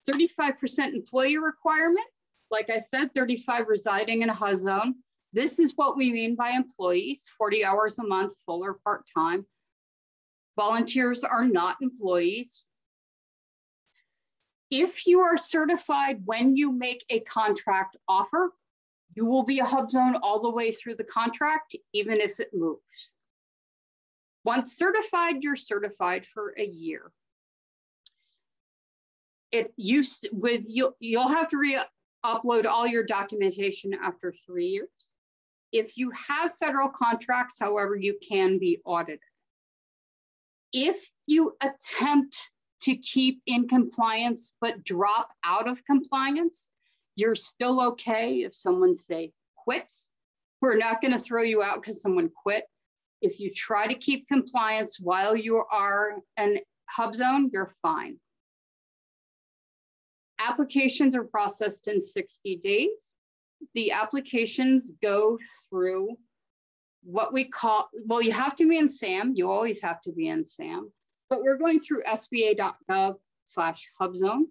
35% employee requirement. Like I said, 35 residing in a HUBZone. This is what we mean by employees, 40 hours a month, full or part-time. Volunteers are not employees. If you are certified when you make a contract offer, you will be a HUBZone all the way through the contract, even if it moves. Once certified, you're certified for a year. You'll have to re-upload all your documentation after 3 years. If you have federal contracts, however, you can be audited. If you attempt to keep in compliance but drop out of compliance, you're still okay if someone say quits. We're not going to throw you out because someone quit. If you try to keep compliance while you are an HUBZone, you're fine. Applications are processed in 60 days. The applications go through what we call, well, you have to be in SAM. You always have to be in SAM, but we're going through sba.gov/HUBZone.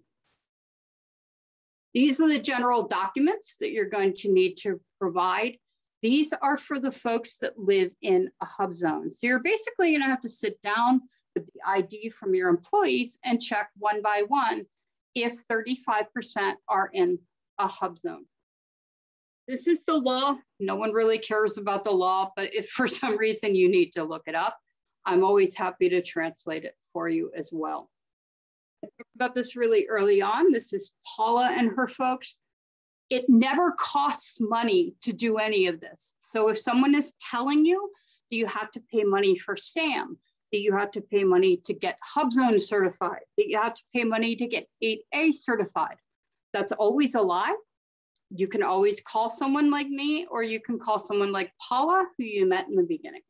These are the general documents that you're going to need to provide. These are for the folks that live in a HUBZone. So you're basically going to have to sit down with the ID from your employees and check one by one if 35% are in a HUBZone. This is the law. No one really cares about the law, but if for some reason you need to look it up, I'm always happy to translate it for you as well. I talked about this really early on. This is Paula and her folks. It never costs money to do any of this. So if someone is telling you that you have to pay money for SAM, that you have to pay money to get HUBZone certified, that you have to pay money to get 8A certified, that's always a lie. You can always call someone like me, or you can call someone like Paula, who you met in the beginning.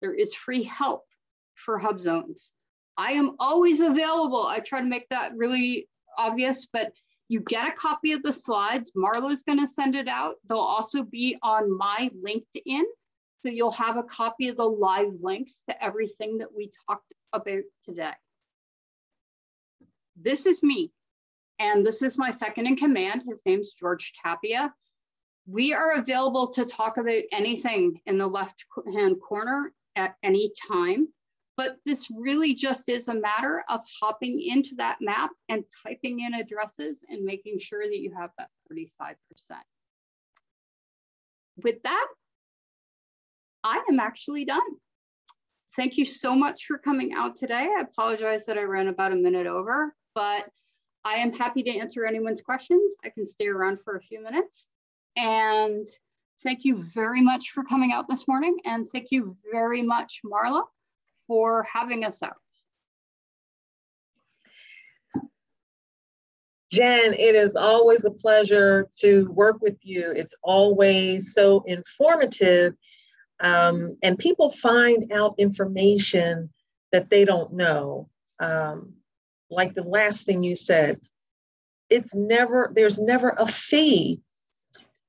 There is free help for HUBZones. I am always available. I try to make that really obvious, but you get a copy of the slides. Marla's going to send it out. They'll also be on my LinkedIn. So you'll have a copy of the live links to everything that we talked about today. This is me. And this is my second in command. His name's George Tapia. We are available to talk about anything in the left-hand corner at any time. But this really just is a matter of hopping into that map and typing in addresses and making sure that you have that 35%. With that, I am actually done. Thank you so much for coming out today. I apologize that I ran about a minute over, but I am happy to answer anyone's questions. I can stay around for a few minutes. And thank you very much for coming out this morning. And thank you very much, Marla, for having us out.
Jen, it is always a pleasure to work with you. It's always so informative, and people find out information that they don't know. Like the last thing you said, there's never a fee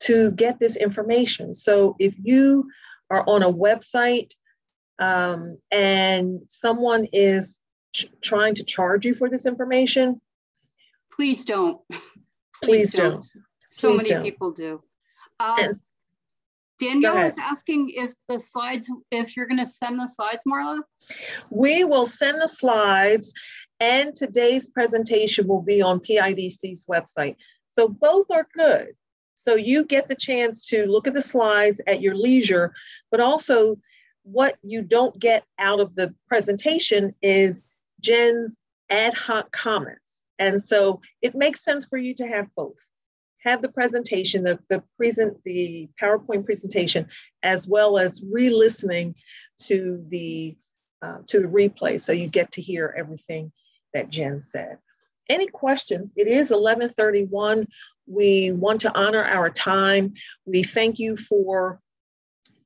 to get this information. So if you are on a website and someone is trying to charge you for this information,
please don't.
Please don't.
So many people do. Danielle is asking if you're going to send the slides, Marla?
We will send the slides, and today's presentation will be on PIDC's website. So both are good. So you get the chance to look at the slides at your leisure, but also what you don't get out of the presentation is Jen's ad hoc comments. And so it makes sense for you to have both. Have the presentation, the PowerPoint presentation, as well as re-listening to the replay, so you get to hear everything that Jen said. Any questions? It is 11:31. We want to honor our time. We thank you for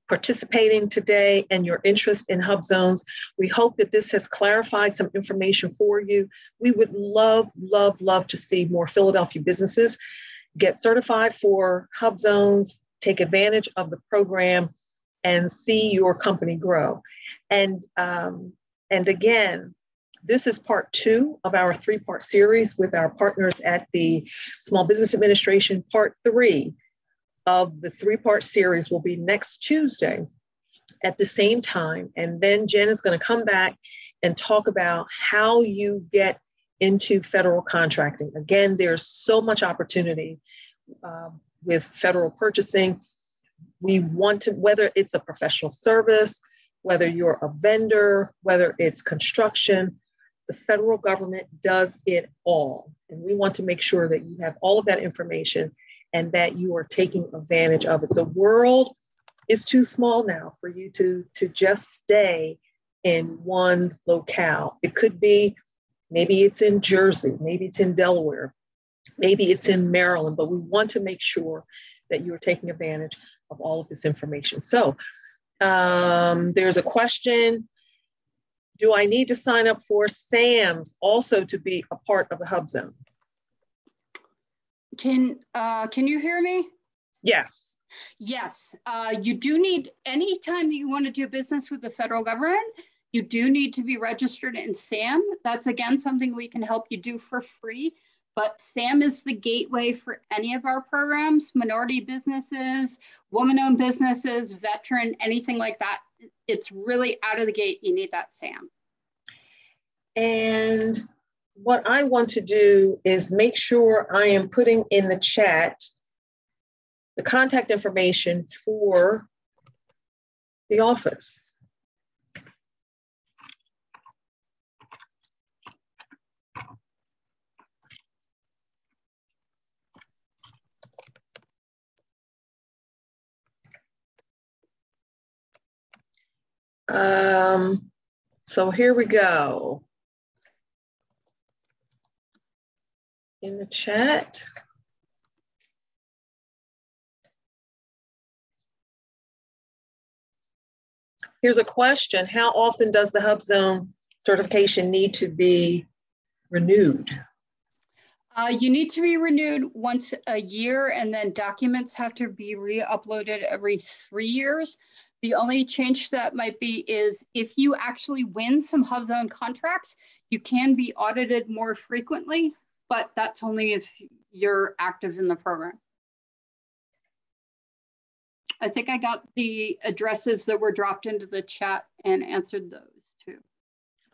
participating today and your interest in HUBZones. We hope that this has clarified some information for you. We would love, love, love to see more Philadelphia businesses get certified for HUBZones, take advantage of the program, and see your company grow. And again, this is part 2 of our 3-part series with our partners at the Small Business Administration. Part 3 of the 3-part series will be next Tuesday at the same time. And then Jen is going to come back and talk about how you get into federal contracting. Again, there's so much opportunity with federal purchasing. We want to, whether it's a professional service, whether you're a vendor, whether it's construction, the federal government does it all. And we want to make sure that you have all of that information and that you are taking advantage of it. The world is too small now for you to just stay in one locale. It could be, maybe it's in Jersey, maybe it's in Delaware, maybe it's in Maryland, but we want to make sure that you're taking advantage of all of this information. So there's a question. Do I need to sign up for SAMs also to be a part of the HUBZone?
Can you hear me?
Yes.
Yes, you do need, anytime that you want to do business with the federal government, you do need to be registered in SAM. That's again, something we can help you do for free, but SAM is the gateway for any of our programs, minority businesses, woman-owned businesses, veteran, anything like that. It's really out of the gate, you need that SAM.
And what I want to do is make sure I am putting in the chat the contact information for the office. So here we go. In the chat. Here's a question. How often does the HUBZone certification need to be renewed?
You need to be renewed once a year, and then documents have to be re-uploaded every 3 years. The only change that might be is if you actually win some HUBZone contracts, you can be audited more frequently, but that's only if you're active in the program. I think I got the addresses that were dropped into the chat and answered those too.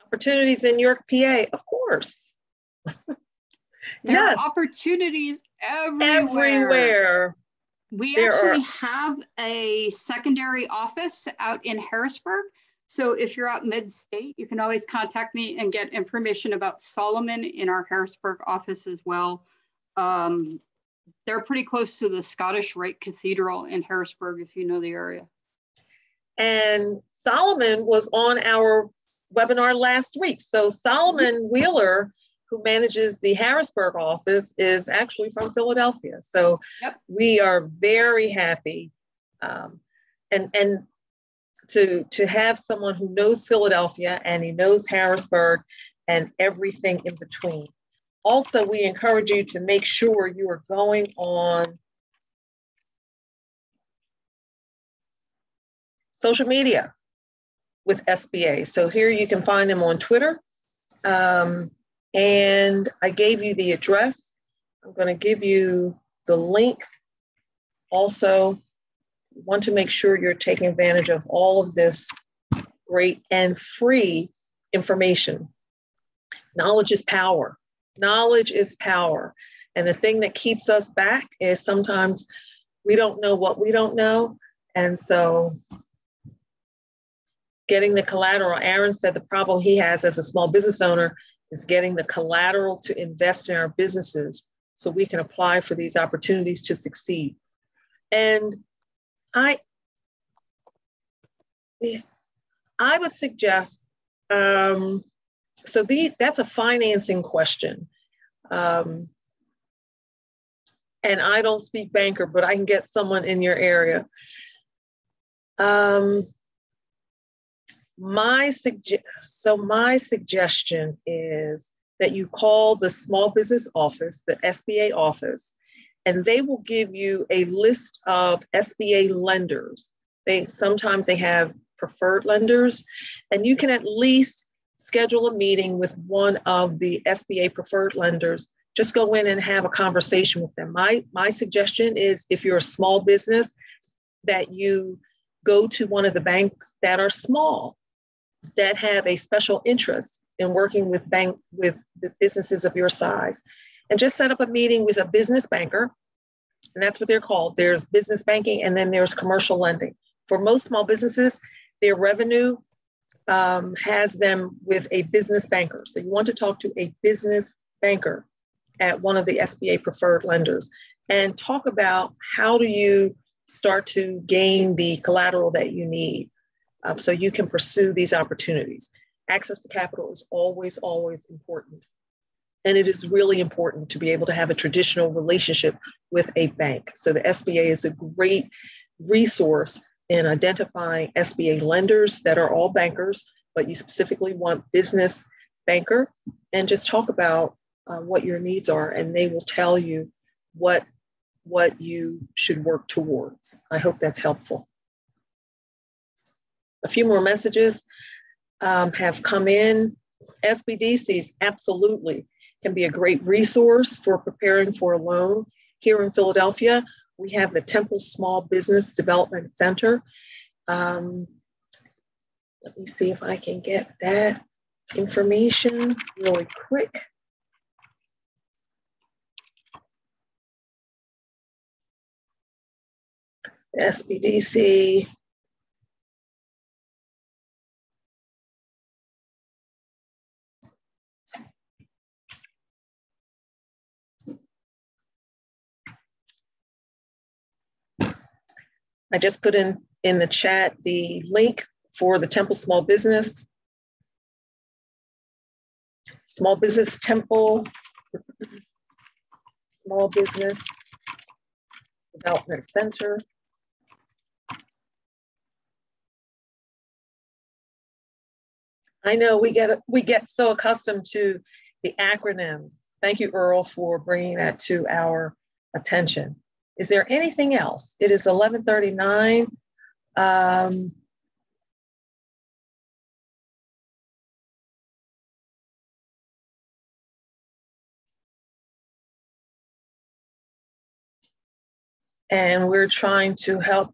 Opportunities in York, PA, of course.
There are opportunities everywhere. We actually have a secondary office out in Harrisburg. So if you're out mid-state, you can always contact me and get information about Solomon in our Harrisburg office as well. They're pretty close to the Scottish Rite Cathedral in Harrisburg, if you know the area.
And Solomon was on our webinar last week. So Solomon Wheeler, who manages the Harrisburg office, is actually from Philadelphia. So we are very happy and to have someone who knows Philadelphia and he knows Harrisburg and everything in between. Also, we encourage you to make sure you are going on social media with SBA. So here you can find them on Twitter. And I gave you the address. I'm going to give you the link. Also, want to make sure you're taking advantage of all of this great and free information. Knowledge is power. Knowledge is power. And the thing that keeps us back is sometimes we don't know what we don't know. And so getting the collateral, Aaron said the problem he has as a small business owner is getting the collateral to invest in our businesses so we can apply for these opportunities to succeed. And I would suggest, that's a financing question. And I don't speak banker, but I can get someone in your area. My suggestion is that you call the small business office, the SBA office, and they will give you a list of SBA lenders Sometimes they have preferred lenders, and you can at least schedule a meeting with one of the SBA preferred lenders. Just go in and have a conversation with them. My suggestion is, if you're a small business, that you go to one of the banks that are small, that have a special interest in working with the businesses of your size, and just set up a meeting with a business banker. And that's what they're called. There's business banking, and then there's commercial lending. For most small businesses, their revenue has them with a business banker. So you want to talk to a business banker at one of the SBA preferred lenders and talk about how do you start to gain the collateral that you need so you can pursue these opportunities. Access to capital is always, always important. And it is really important to be able to have a traditional relationship with a bank. So the SBA is a great resource in identifying SBA lenders that are all bankers, but you specifically want business banker, and just talk about what your needs are, and they will tell you what you should work towards. I hope that's helpful. A few more messages have come in. SBDCs absolutely can be a great resource for preparing for a loan. Here in Philadelphia, we have the Temple Small Business Development Center. Let me see if I can get that information really quick. SBDC. I just put in the chat the link for the Temple Small Business Temple Small Business Development Center. I know we get so accustomed to the acronyms. Thank you, Earl, for bringing that to our attention. Is there anything else? It is 11:39. And we're trying to help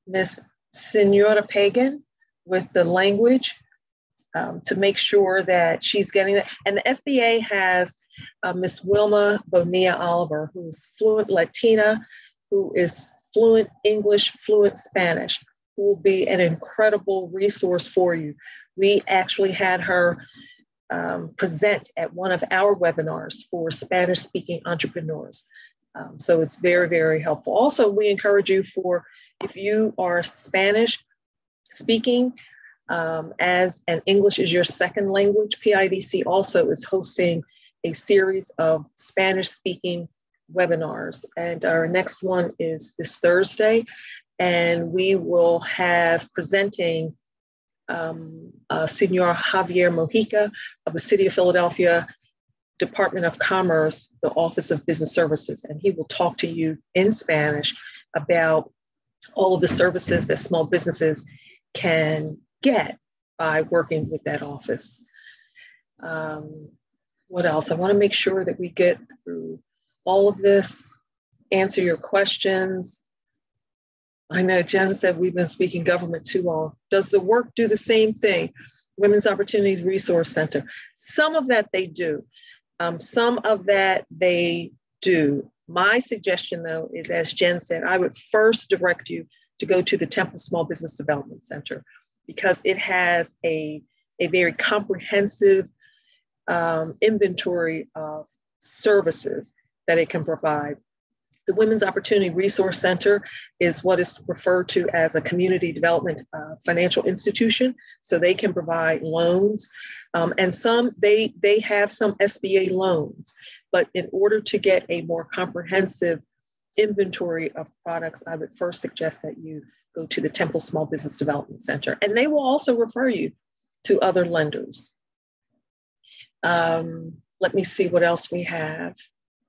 Miss Senora Pagan with the language to make sure that she's getting it. And the SBA has Miss Wilma Bonilla Oliver, who's fluent Latina, who is fluent English, fluent Spanish, who will be an incredible resource for you. We actually had her present at one of our webinars for Spanish-speaking entrepreneurs. So it's very, very helpful. Also, we encourage you if you are Spanish speaking, as and English is your second language, PIDC also is hosting a series of Spanish speaking webinars. And our next one is this Thursday. And we will have presenting Senor Javier Mojica of the City of Philadelphia Department of Commerce, the Office of Business Services. And he will talk to you in Spanish about all of the services that small businesses can get by working with that office. What else? I want to make sure that we get through all of this, answer your questions. I know Jen said we've been speaking government too long. Does the work do the same thing? Women's Opportunities Resource Center. Some of that they do. My suggestion, though, is, as Jen said, I would first direct you to go to the Temple Small Business Development Center, because it has a very comprehensive inventory of services that it can provide. The Women's Opportunity Resource Center is what is referred to as a community development financial institution. So they can provide loans, and they have some SBA loans. But in order to get a more comprehensive inventory of products, I would first suggest that you go to the Temple Small Business Development Center, and they will also refer you to other lenders. Let me see what else we have.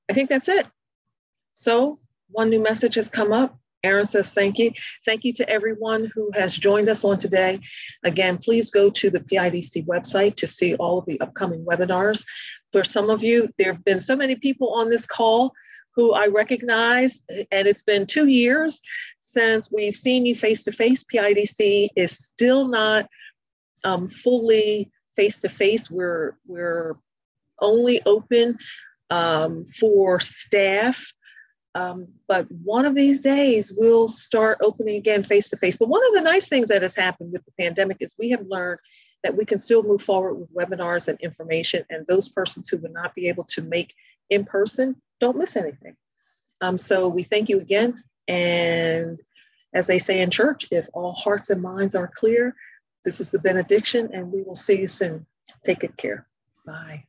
I think that's it. So one new message has come up. Aaron says thank you. Thank you to everyone who has joined us on today. Again, please go to the PIDC website to see all of the upcoming webinars. For some of you, there have been so many people on this call who I recognize, and it's been 2 years since we've seen you face-to-face. PIDC is still not fully face-to-face. We're only open for staff. But one of these days we'll start opening again face-to-face. But one of the nice things that has happened with the pandemic is we have learned that we can still move forward with webinars and information, and those persons who would not be able to make in person don't miss anything. So we thank you again. And as they say in church, if all hearts and minds are clear, this is the benediction, and we will see you soon. Take good care. Bye.